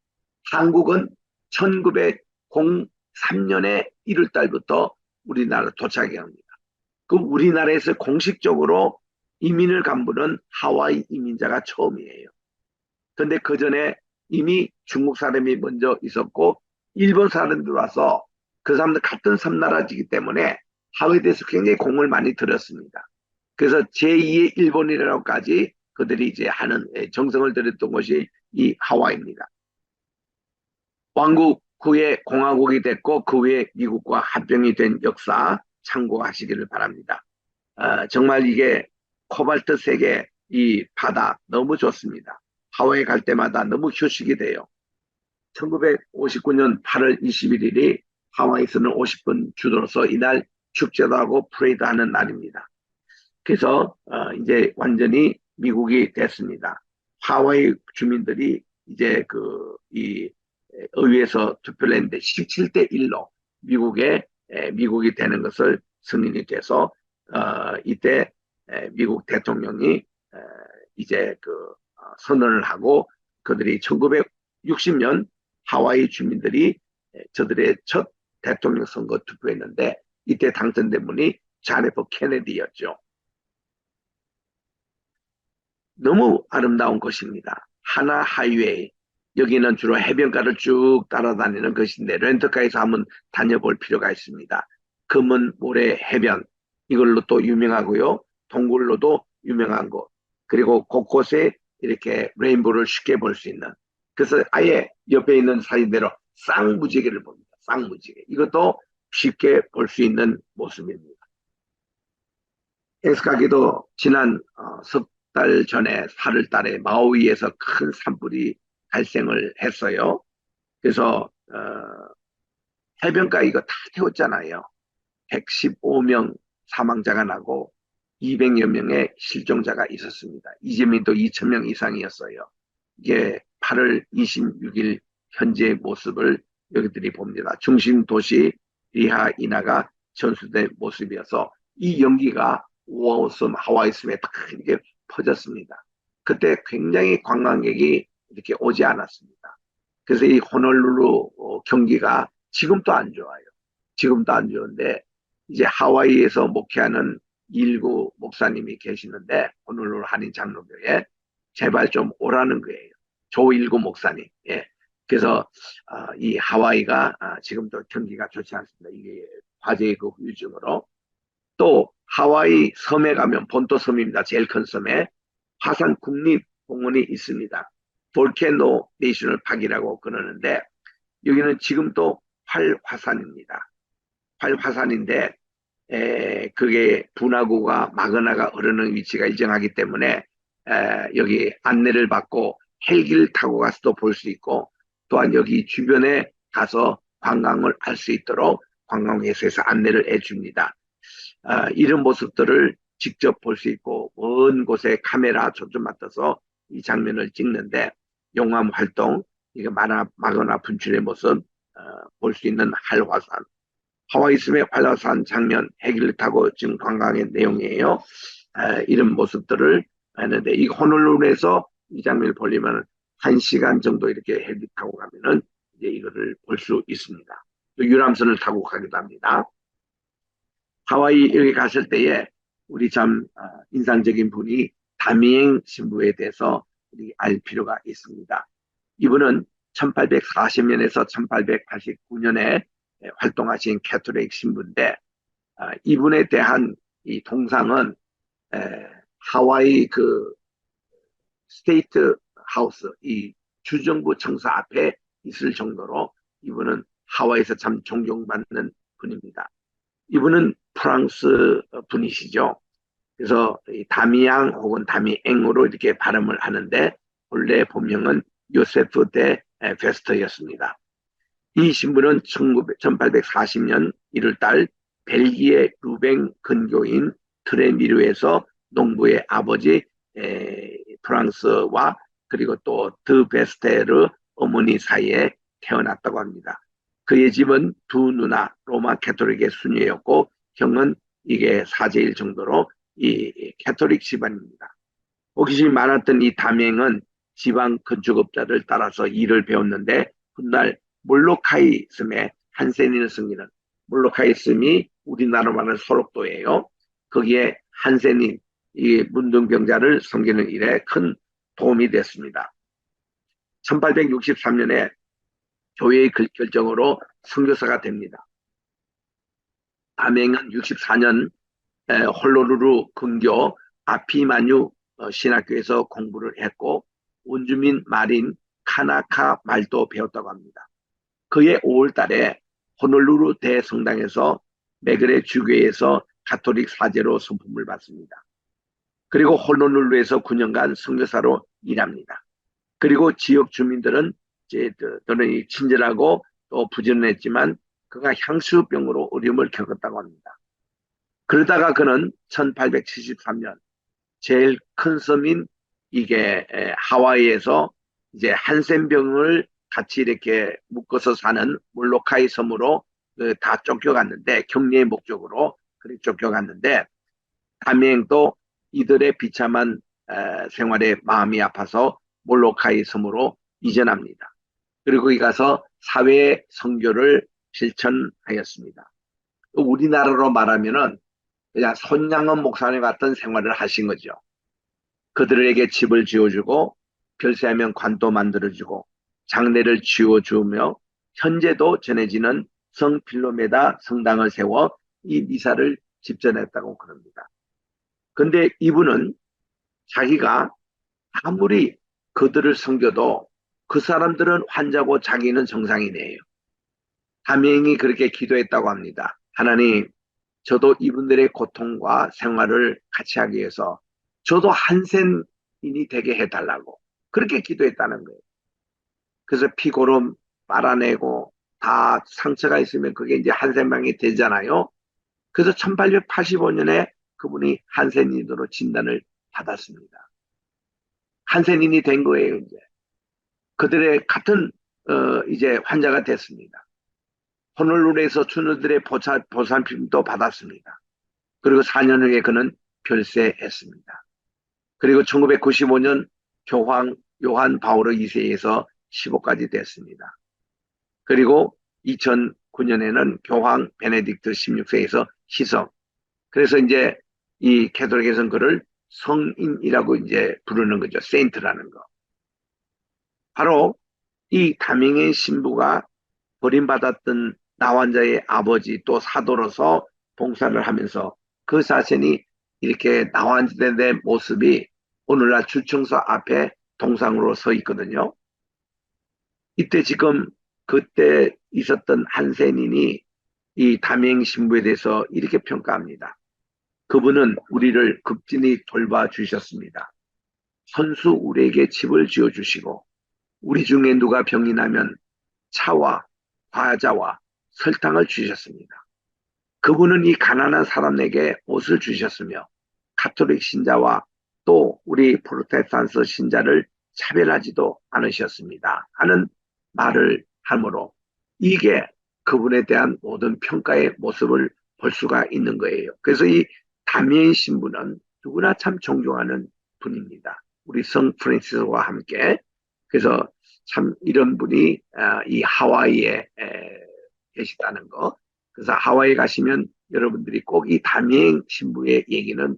한국은 1903년에 1월 달부터 우리나라 도착이 합니다. 그 우리나라에서 공식적으로 이민을 간 분은 하와이 이민자가 처음이에요. 근데 그 전에 이미 중국 사람이 먼저 있었고 일본 사람들 와서 그 사람들 같은 섬나라지기 때문에 하와이에 대해서 굉장히 공을 많이 들였습니다. 그래서 제2의 일본이라고까지 그들이 이제 하는 정성을 들였던 것이 이 하와이입니다. 왕국 후에 공화국이 됐고 그 후에 미국과 합병이 된 역사 참고하시기를 바랍니다. 정말 이게 코발트 세계 이 바다 너무 좋습니다. 하와이 갈 때마다 너무 휴식이 돼요. 1959년 8월 21일이 하와이에서는 50분 주도로서 이날 축제도 하고 프레이드 하는 날입니다. 그래서 이제 완전히 미국이 됐습니다. 하와이 주민들이 이제 이 의회에서 투표를 했는데 17대 1로 미국이 되는 것을 승인이 돼서 이때 미국 대통령이 이제 선언을 하고 그들이 1960년 하와이 주민들이 저들의 첫 대통령 선거 투표했는데 이때 당선된 분이 존 F 케네디였죠. 너무 아름다운 곳입니다. 하나 하이웨이. 여기는 주로 해변가를 쭉 따라다니는 것인데 렌터카에서 한번 다녀볼 필요가 있습니다. 금은 모래 해변 이걸로 또 유명하고요. 동굴로도 유명한 곳. 그리고 곳곳에 이렇게 레인보우를 쉽게 볼 수 있는. 그래서 아예 옆에 있는 사진대로 쌍무지개를 봅니다. 쌍무지개. 이것도 쉽게 볼 수 있는 모습입니다. 엑스카기도 지난 석 달 전에 8월 달에 마우이에서 큰 산불이 발생을 했어요. 그래서 해변가 이거 다 태웠잖아요. 115명 사망자가 나고 200여 명의 실종자가 있었습니다. 이재민도 2,000명 이상이었어요. 이게 8월 26일 현재의 모습을 여기들이 봅니다. 중심 도시 리하 인하가 전수된 모습이어서 이 연기가 오아웃섬 하와이섬에 딱 이렇게 퍼졌습니다. 그때 굉장히 관광객이 이렇게 오지 않았습니다. 그래서 이 호놀룰루 경기가 지금도 안 좋아요. 지금도 안 좋은데 이제 하와이에서 목회하는 일구 목사님이 계시는데 호놀룰루 한인 장로교에 제발 좀 오라는 거예요. 조일구 목사님. 예. 그래서 이 하와이가 지금도 경기가 좋지 않습니다. 이게 화재의 그 후유증으로 또 하와이 섬에 가면 본토 섬입니다. 제일 큰 섬에 화산 국립공원이 있습니다. 볼케노 내셔널 파크라고 그러는데 여기는 지금도 활화산입니다. 활화산인데 그게 분화구가 마그나가 흐르는 위치가 일정하기 때문에 여기 안내를 받고 헬기를 타고 가서도 볼 수 있고 또한 여기 주변에 가서 관광을 할 수 있도록 관광회사에서 안내를 해줍니다. 이런 모습들을 직접 볼 수 있고 먼 곳에 카메라 초점 맞춰서 이 장면을 찍는데 용암 활동, 이게 마그나 분출의 모습 볼 수 있는 활화산. 하와이 섬의 활화산 장면 헬기를 타고 지금 관광의 내용이에요. 이런 모습들을 하는데 이 호놀룰루에서 이 장면을 보려면 1시간 정도 이렇게 헬기 타고 가면은 이제 이거를 볼 수 있습니다. 또 유람선을 타고 가기도 합니다. 하와이 여기 갔을 때에 우리 참 인상적인 분이 다미엥 신부에 대해서 우리 알 필요가 있습니다. 이분은 1840년에서 1889년에 활동하신 캐톨릭 신부인데 이분에 대한 이 동상은 하와이 그 스테이트 하우스 이 주정부 청사 앞에 있을 정도로 이분은 하와이에서 참 존경받는 분입니다. 이분은 프랑스 분이시죠. 그래서 다미앙 혹은 다미엥으로 이렇게 발음을 하는데 본래 본명은 요세프 데 베스터였습니다. 이 신부는 1840년 1월달 벨기에 루뱅 근교인 트레미르에서 농부의 아버지 프랑스와 그리고 또 드 베스테르 어머니 사이에 태어났다고 합니다. 그의 집은 두 누나 로마 캐토릭의 수녀였고 형은 이게 사제일 정도로 이 캐토릭 집안입니다. 호기심이 많았던 이 담행은 지방 건축업자를 따라서 일을 배웠는데 훗날 몰로카이 섬에 한센인을 섬기는 몰로카이 섬이 우리나라로 말하는 소록도예요. 거기에 한센인 이 문둥병자를 섬기는 일에 큰 도움이 됐습니다. 1863년에 교회의 결정으로 선교사가 됩니다. 담행은 64년 홀로루루 근교 아피마뉴 신학교에서 공부를 했고 원주민 말인 카나카 말도 배웠다고 합니다. 그해 5월 달에 호놀루루 대성당에서 메그레 주교에서 가톨릭 사제로 선품을 받습니다. 그리고 호놀루루에서 9년간 선교사로 일합니다. 그리고 지역 주민들은 저는 친절하고 또 부지런했지만 그가 향수병으로 어려움을 겪었다고 합니다. 그러다가 그는 1873년 제일 큰 섬인 이게 하와이에서 이제 한센병을 같이 이렇게 묶어서 사는 몰로카이 섬으로 다 쫓겨갔는데 격리의 목적으로 그렇게 쫓겨갔는데 담행도 이들의 비참한 생활에 마음이 아파서 몰로카이 섬으로 이전합니다. 그리고 거기 가서 사회 선교를 실천하였습니다. 우리나라로 말하면은 그냥 손양은 목사님 같은 생활을 하신 거죠. 그들에게 집을 지어주고 별세하면 관도 만들어주고 장례를 지어주며 현재도 전해지는 성 필로메다 성당을 세워 이 미사를 집전했다고 그럽니다. 근데 이분은 자기가 아무리 그들을 섬겨도 그 사람들은 환자고 자기는 정상인이에요. 담행이 그렇게 기도했다고 합니다. 하나님, 저도 이분들의 고통과 생활을 같이 하기 위해서 저도 한센인이 되게 해달라고 그렇게 기도했다는 거예요. 그래서 피고름 빨아내고 다 상처가 있으면 그게 이제 한센병이 되잖아요. 그래서 1885년에 그분이 한센인으로 진단을 받았습니다. 한센인이 된 거예요, 이제. 그들의 같은, 이제 환자가 됐습니다. 호놀룰루에서 춘우들의 보살핌도 받았습니다. 그리고 4년 후에 그는 별세했습니다. 그리고 1995년 교황 요한 바오로 2세에서 15까지 됐습니다. 그리고 2009년에는 교황 베네딕트 16세에서 희석. 그래서 이제 이 캐톨릭에서는 그를 성인이라고 이제 부르는 거죠. 세인트라는 거. 바로 이 담임의 신부가 버림받았던 나환자의 아버지 또 사도로서 봉사를 하면서 그 자신이 이렇게 나환자의 모습이 오늘날 주청서 앞에 동상으로 서 있거든요. 이때 지금 그때 있었던 한센인이 이 담임 신부에 대해서 이렇게 평가합니다. 그분은 우리를 극진히 돌봐주셨습니다. 선수 우리에게 집을 지어주시고 우리 중에 누가 병이 나면 차와 과자와 설탕을 주셨습니다. 그분은 이 가난한 사람에게 옷을 주셨으며 가톨릭 신자와 또 우리 프로테스탄트 신자를 차별하지도 않으셨습니다. 하는 말을 하므로 이게 그분에 대한 모든 평가의 모습을 볼 수가 있는 거예요. 그래서 이 다미엔 신부는 누구나 참 존경하는 분입니다. 우리 성 프란시스와 함께. 그래서 참 이런 분이 이 하와이에 계시다는 거. 그래서 하와이 가시면 여러분들이 꼭 이 담임 신부의 얘기는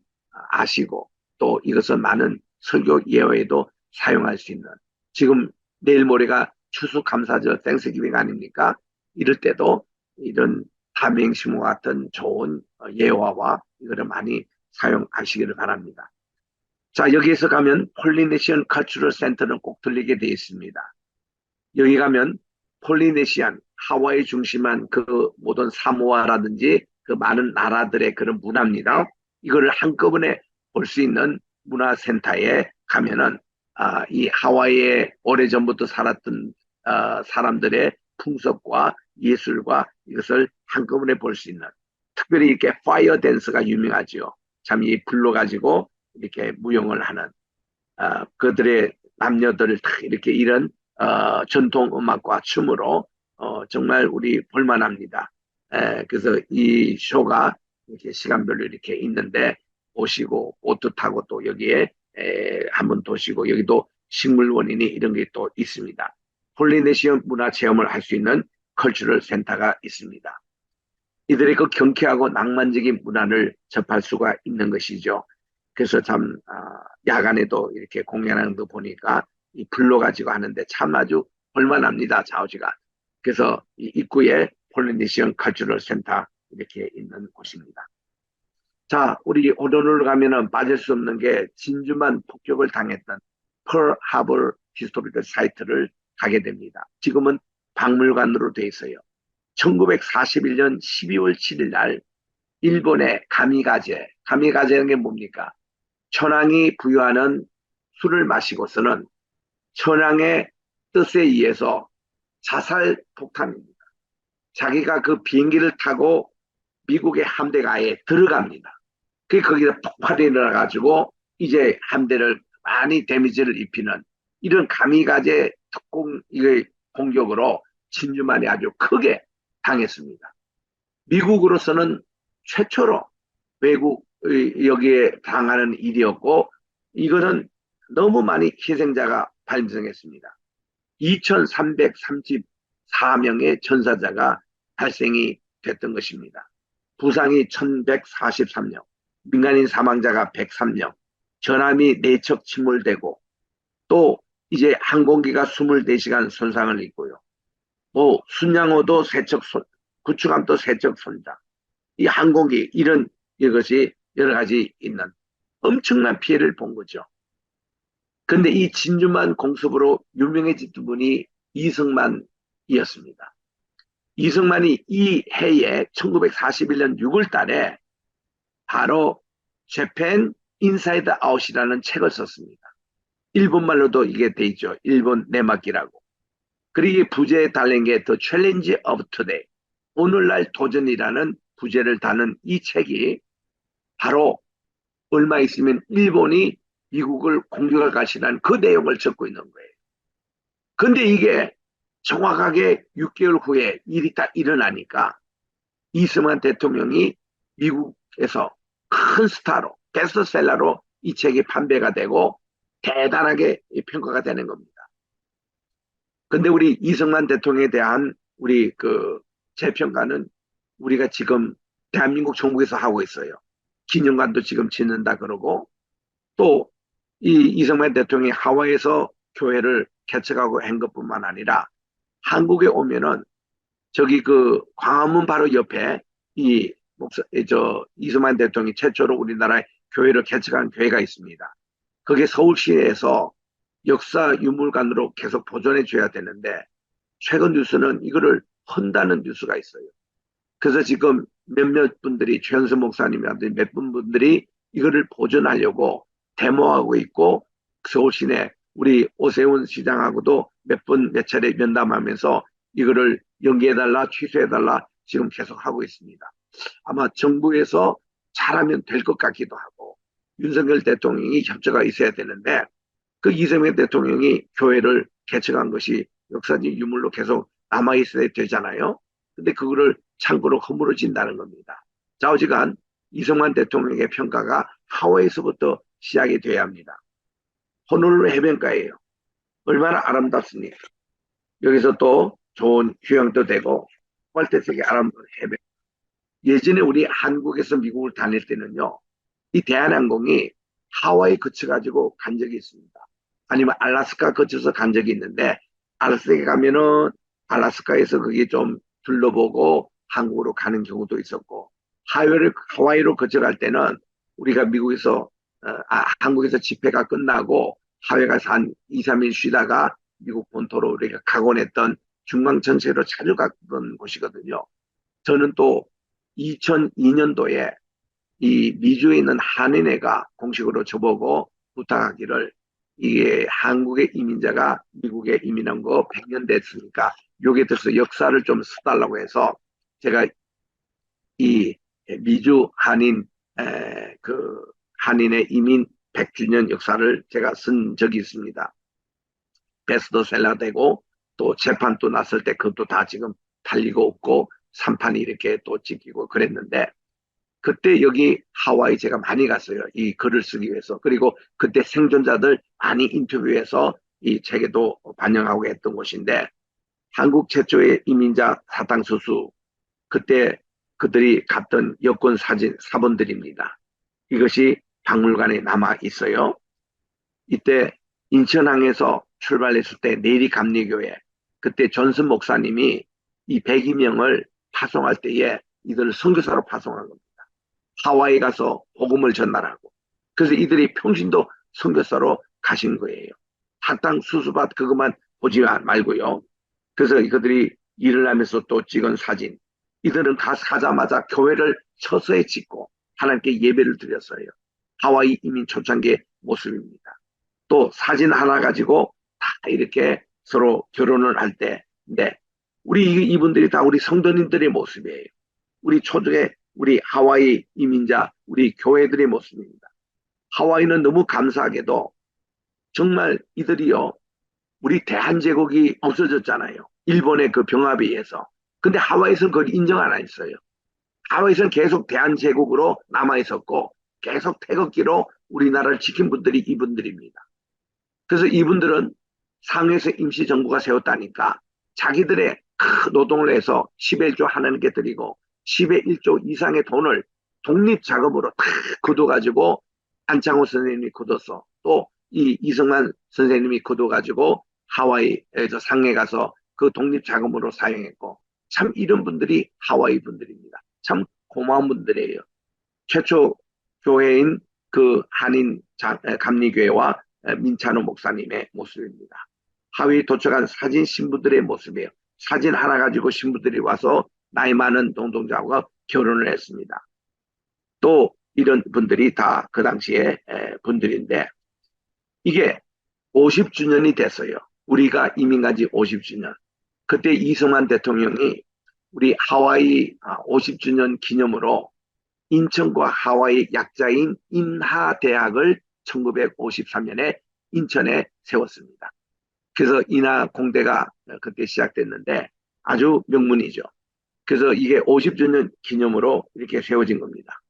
아시고 또 이것은 많은 설교 예화에도 사용할 수 있는 지금 내일 모레가 추수감사절 땡스기빙 아닙니까? 이럴 때도 이런 담임 신부와 같은 좋은 예화와 이거를 많이 사용하시기를 바랍니다. 자, 여기에서 가면 폴리네시안 커처럴 센터는 꼭 들리게 되어 있습니다. 여기 가면 폴리네시안, 하와이 중심한 그 모든 사모아라든지 그 많은 나라들의 그런 문화입니다. 이거를 한꺼번에 볼 수 있는 문화센터에 가면은 이 하와이에 오래전부터 살았던 사람들의 풍습과 예술과 이것을 한꺼번에 볼 수 있는 특별히 이렇게 파이어 댄스가 유명하죠. 참 이 불로 가지고 이렇게 무용을 하는 그들의 남녀들 이렇게 이런 전통 음악과 춤으로 정말 우리 볼만합니다. 그래서 이 쇼가 이렇게 시간별로 이렇게 있는데 오시고 보트 타고 또 여기에 한번 도시고 여기도 식물원이니 이런 게 또 있습니다. 폴리네시안 문화 체험을 할 수 있는 컬처럴 센터가 있습니다. 이들의 그 경쾌하고 낭만적인 문화를 접할 수가 있는 것이죠. 그래서 참 야간에도 이렇게 공연하는 거 보니까 이 불로 가지고 하는데 참 아주 볼만합니다. 좌우지가. 그래서 이 입구에 폴리네시안 컬처럴 센터 이렇게 있는 곳입니다. 자, 우리 오도를 가면은 빠질 수 없는 게 진주만 폭격을 당했던 펄 하버 히스토리컬 사이트를 가게 됩니다. 지금은 박물관으로 돼 있어요. 1941년 12월 7일 날 일본의 가미가제는 게 뭡니까? 천황이 부여하는 술을 마시고서는 천황의 뜻에 의해서 자살 폭탄입니다. 자기가 그 비행기를 타고 미국의 함대가 아예 들어갑니다. 그 거기다 폭발이 일어나가지고 이제 함대를 많이 데미지를 입히는 이런 가미가제 특공 공격으로 진주만이 아주 크게 당했습니다. 미국으로서는 최초로 외국 여기에 당하는 일이었고 이거는 너무 많이 희생자가 발생했습니다. 2334명의 전사자가 발생이 됐던 것입니다. 부상이 1143명, 민간인 사망자가 103명, 전함이 4척 침몰되고 또 이제 항공기가 24시간 손상을 입고요. 뭐 순양호도 3척 구축함도 3척 손상, 이 항공기 이런 이것이 여러 가지 있는 엄청난 피해를 본 거죠. 근데 이 진주만 공습으로 유명해진 분이 이승만이었습니다. 이승만이 이 해에 1941년 6월 달에 바로 재팬 인사이드 아웃이라는 책을 썼습니다. 일본말로도 이게 돼 있죠. 일본 내막이라고. 그리고 부제에 달린 게 The Challenge of Today. 오늘날 도전이라는 부제를 다는 이 책이 바로 얼마 있으면 일본이 미국을 공격할 것이라는 그 내용을 적고 있는 거예요. 근데 이게 정확하게 6개월 후에 일이 딱 일어나니까 이승만 대통령이 미국에서 큰 스타로, 베스트셀러로 이 책이 판매가 되고 대단하게 평가가 되는 겁니다. 근데 우리 이승만 대통령에 대한 우리 그 재평가는 우리가 지금 대한민국 정부에서 하고 있어요. 기념관도 지금 짓는다 그러고 또 이 이승만 대통령이 하와이에서 교회를 개척하고 한 것뿐만 아니라 한국에 오면은 저기 그 광화문 바로 옆에 이 목사 저 이승만 대통령이 최초로 우리나라에 교회를 개척한 교회가 있습니다. 그게 서울시에서 역사 유물관으로 계속 보존해 줘야 되는데 최근 뉴스는 이거를 헌다는 뉴스가 있어요. 그래서 지금 몇몇 분들이 최현수 목사님이라든지 몇 분들이 이거를 보존하려고 데모하고 있고 서울 시내 우리 오세훈 시장하고도 몇 차례 면담하면서 이거를 연기해달라 취소해달라 지금 계속 하고 있습니다. 아마 정부에서 잘하면 될 것 같기도 하고 윤석열 대통령이 협조가 있어야 되는데 그 이재명 대통령이 교회를 개척한 것이 역사적 유물로 계속 남아있어야 되잖아요. 근데 그거를 참고로 허물어진다는 겁니다. 좌우지간 이승만 대통령의 평가가 하와이에서부터 시작이 돼야 합니다. 호놀룰루 해변가예요. 얼마나 아름답습니까? 여기서 또 좋은 휴양도 되고 꼴대색이 아름다운 해변. 예전에 우리 한국에서 미국을 다닐 때는요. 이 대한항공이 하와이 거쳐가지고 간 적이 있습니다. 아니면 알라스카 거쳐서 간 적이 있는데 알라스카에 가면은 알라스카에서 그게 좀 둘러보고 한국으로 가는 경우도 있었고 하와이로 거쳐갈 때는 우리가 미국에서 한국에서 집회가 끝나고 하와이 가서 한 2, 3일 쉬다가 미국 본토로 우리가 가곤 했던 중앙전세로 자주 갔던 곳이거든요. 저는 또 2002년도에 이 미주에 있는 한인회가 공식으로 저보고 부탁하기를 이게 한국의 이민자가 미국에 이민한 거 100년 됐으니까 여기에 대해서 역사를 좀 써달라고 해서 제가 이 미주 한인 그 한인의 이민 100주년 역사를 제가 쓴 적이 있습니다. 베스트셀러 되고 또 재판도 났을 때 그것도 다 지금 달리고 없고 3판이 이렇게 또 찍히고 그랬는데 그때 여기 하와이 제가 많이 갔어요. 이 글을 쓰기 위해서. 그리고 그때 생존자들 많이 인터뷰해서 이 책에도 반영하고 했던 곳인데 한국 최초의 이민자 사탕수수 그때 그들이 갔던 여권 사진 사본들입니다. 이것이 박물관에 남아 있어요. 이때 인천항에서 출발했을 때 내리 감리교회 그때 전순 목사님이 이 102명을 파송할 때에 이들을 선교사로 파송한 겁니다. 하와이 가서 복음을 전달하고 그래서 이들이 평신도 선교사로 가신 거예요. 사탕 수수밭 그것만 보지 말고요. 그래서 그들이 일을 하면서 또 찍은 사진 이들은 가자마자 교회를 처서에 짓고 하나님께 예배를 드렸어요. 하와이 이민 초창기의 모습입니다. 또 사진 하나 가지고 다 이렇게 서로 결혼을 할 때, 네. 이분들이 다 우리 성도님들의 모습이에요. 우리 초중에 우리 하와이 이민자, 우리 교회들의 모습입니다. 하와이는 너무 감사하게도 정말 이들이요, 우리 대한제국이 없어졌잖아요. 일본의 그 병합에 의해서. 근데 하와이에서는 그걸 인정 안 했어요. 하와이에서는 계속 대한제국으로 남아있었고, 계속 태극기로 우리나라를 지킨 분들이 이분들입니다. 그래서 이분들은 상해에서 임시정부가 세웠다니까 자기들의 큰 노동을 해서 10의 1조 하나님께 드리고 10의 1조 이상의 돈을 독립자금으로 다 거둬가지고 안창호 선생님이 거둬서 또 이 이승만 선생님이 거둬가지고 하와이에서 상해 가서 그 독립자금으로 사용했고 참 이런 분들이 하와이 분들입니다. 참 고마운 분들이에요. 최초 교회인 그 한인 감리교회와 민찬호 목사님의 모습입니다. 하와이 도착한 사진 신부들의 모습이에요. 사진 하나 가지고 신부들이 와서 나이 많은 동동자와 결혼을 했습니다. 또 이런 분들이 다 그 당시에 분들인데 이게 50주년이 됐어요. 우리가 이민 간 지 50주년. 그때 이승만 대통령이 우리 하와이 50주년 기념으로 인천과 하와이 약자인 인하대학을 1953년에 인천에 세웠습니다. 그래서 인하 공대가 그때 시작됐는데 아주 명문이죠. 그래서 이게 50주년 기념으로 이렇게 세워진 겁니다.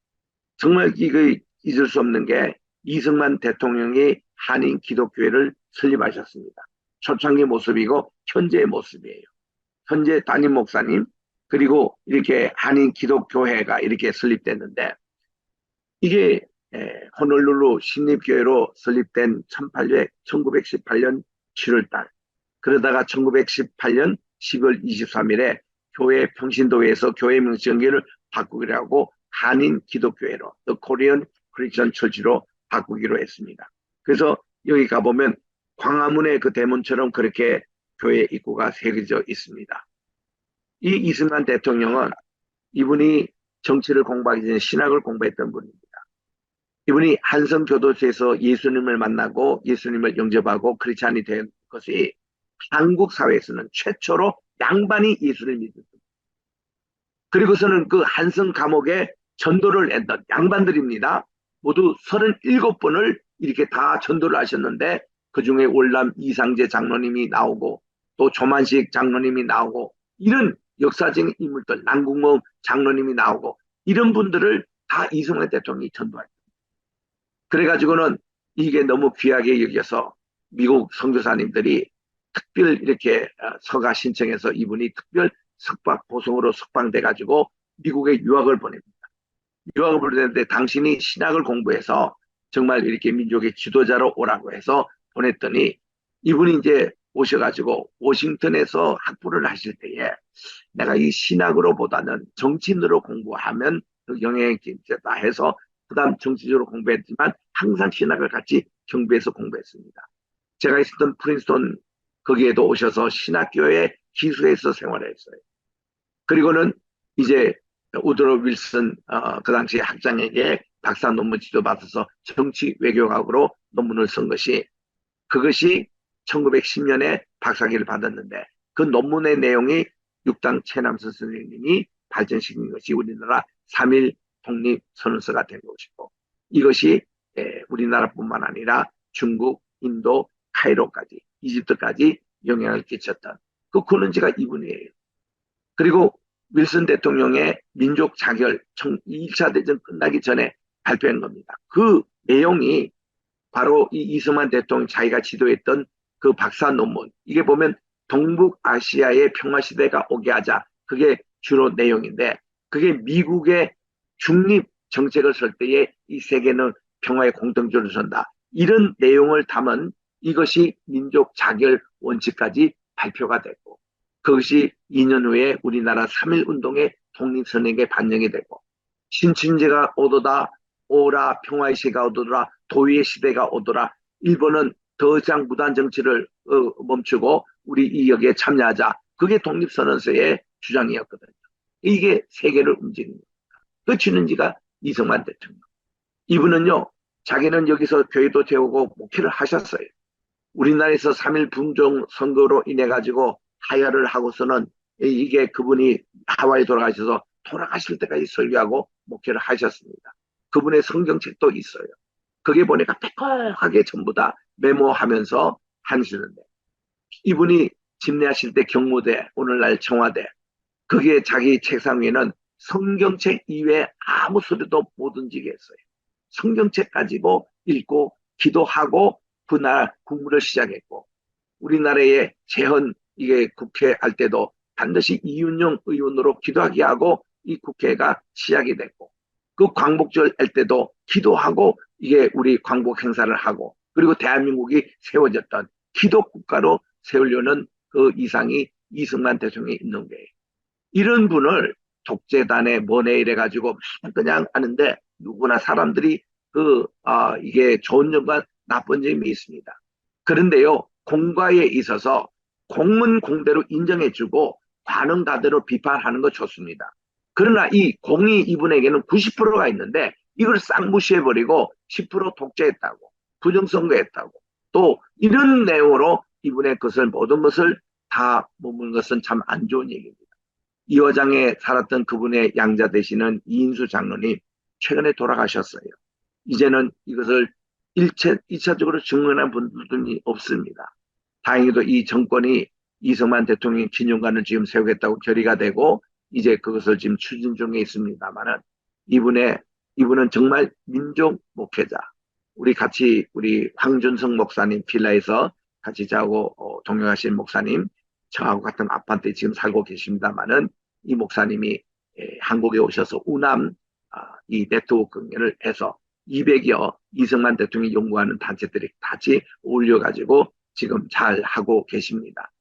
정말 이거 잊을 수 없는 게 이승만 대통령이 한인 기독교회를 설립하셨습니다. 초창기 모습이고 현재의 모습이에요. 현재 담임 목사님 그리고 이렇게 한인 기독교회가 이렇게 설립됐는데 이게 호놀룰루 신립교회로 설립된 1918년 7월달 그러다가 1918년 10월 23일에 교회 평신도회에서 교회 명칭을 바꾸기로 하고 한인 기독교회로 The Korean Christian Church로 바꾸기로 했습니다. 그래서 여기 가보면 광화문의 그 대문처럼 그렇게 교회 입구가 새겨져 있습니다. 이 이승만 대통령은 이분이 정치를 공부하기 전에 신학을 공부했던 분입니다. 이분이 한성교도소에서 예수님을 만나고 예수님을 영접하고 크리스찬이 된 것이 한국 사회에서는 최초로 양반이 예수를 믿었습니다. 그리고서는 그 한성 감옥에 전도를 했던 양반들입니다. 모두 37번을 이렇게 다 전도를 하셨는데 그중에 월남 이상재 장로님이 나오고 또 조만식 장로님이 나오고 이런 역사적인 인물들 남궁모 장로님이 나오고 이런 분들을 다 이승만 대통령이 전도했습니다. 그래가지고는 이게 너무 귀하게 여겨서 미국 선교사님들이 특별 이렇게 서가 신청해서 이분이 특별 석박 보송으로 석방돼가지고 미국에 유학을 보냅니다. 유학을 보냈는데 당신이 신학을 공부해서 정말 이렇게 민족의 지도자로 오라고 해서 보냈더니 이분이 이제 오셔가지고 워싱턴에서 학부를 하실 때에 내가 이 신학으로보다는 정치인으로 공부하면 영향이 있다 해서 그다음 정치적으로 공부했지만 항상 신학을 같이 경배해서 공부했습니다. 제가 있었던 프린스턴 거기에도 오셔서 신학교의 기수에서 생활했어요. 그리고는 이제 우드로 윌슨 그 당시 학장에게 박사 논문 지도받아서 정치 외교학으로 논문을 쓴 것이 그것이 1910년에 박사학위를 받았는데 그 논문의 내용이 육당 최남선 선생님이 발전시킨 것이 우리나라 3.1 독립선언서가 된 것이고 이것이 우리나라뿐만 아니라 중국, 인도, 카이로까지 이집트까지 영향을 끼쳤던 그 근원지가 이분이에요. 그리고 윌슨 대통령의 민족 자결 2차 대전 끝나기 전에 발표한 겁니다. 그 내용이 바로 이 이승만 대통령 자기가 지도했던 그 박사 논문 이게 보면 동북아시아의 평화시대가 오게 하자 그게 주로 내용인데 그게 미국의 중립 정책을 설 때에 이 세계는 평화의 공동체를 선다. 이런 내용을 담은 이것이 민족 자결 원칙까지 발표가 됐고 그것이 2년 후에 우리나라 3.1 운동의 독립선언에 반영이 되고 신춘제가 오도다 오라 평화의 시대가 오도라 도의의 시대가 오도라 일본은 더 이상 무단 정치를 멈추고 우리 이 여기에 참여하자 그게 독립선언서의 주장이었거든요. 이게 세계를 움직입니다. 그 주는지가 이승만 대통령. 이분은요 자기는 여기서 교회도 세우고 목회를 하셨어요. 우리나라에서 3.1 분종 선거로 인해 가지고 하야를 하고서는 이게 그분이 하와이 돌아가셔서 돌아가실 때까지 설교하고 목회를 하셨습니다. 그분의 성경책도 있어요. 그게 보니까 빼곡하게 전부 다 메모하면서 하시는데 이분이 집례하실 때 경무대 오늘날 청와대 그게 자기 책상 위에는 성경책 이외에 아무 소리도 못 움직이게 했어요. 성경책 가지고 읽고 기도하고 그날 국무를 시작했고 우리나라의 재헌 이게 국회 할 때도 반드시 이윤영 의원으로 기도하게 하고 이 국회가 시작이 됐고 그 광복절 할 때도 기도하고 이게 우리 광복 행사를 하고 그리고 대한민국이 세워졌던 기독국가로 세우려는 그 이상이 이승만 대통령이 있는 거예요. 이런 분을 독재단에 뭐네 이래가지고 그냥 하는데 누구나 사람들이 이게 좋은 점과 나쁜 점이 있습니다. 그런데요, 공과에 있어서 공은 공대로 인정해주고 관은 가대로 비판하는 거 좋습니다. 그러나 이 공이 이분에게는 90%가 있는데 이걸 싹 무시해버리고 10% 독재했다고 부정선거했다고 또 이런 내용으로 이분의 것을 모든 것을 다 머무는 것은 참 안 좋은 얘기입니다. 이화장에 살았던 그분의 양자 되시는 이인수 장로님 최근에 돌아가셨어요. 이제는 이것을 1차적으로 증언한 분들이 없습니다. 다행히도 이 정권이 이승만 대통령 기념관을 지금 세우겠다고 결의가 되고 이제 그것을 지금 추진 중에 있습니다만은 이분의 이분은 정말 민족 목회자. 우리 같이 우리 황준성 목사님 빌라에서 같이 저하고 동행하신 목사님 저하고 같은 아파트에 지금 살고 계십니다만은 이 목사님이 한국에 오셔서 우남 이 네트워크 를 해서 200여 이승만 대통령이 연구하는 단체들이 같이 어울려가지고 지금 잘 하고 계십니다.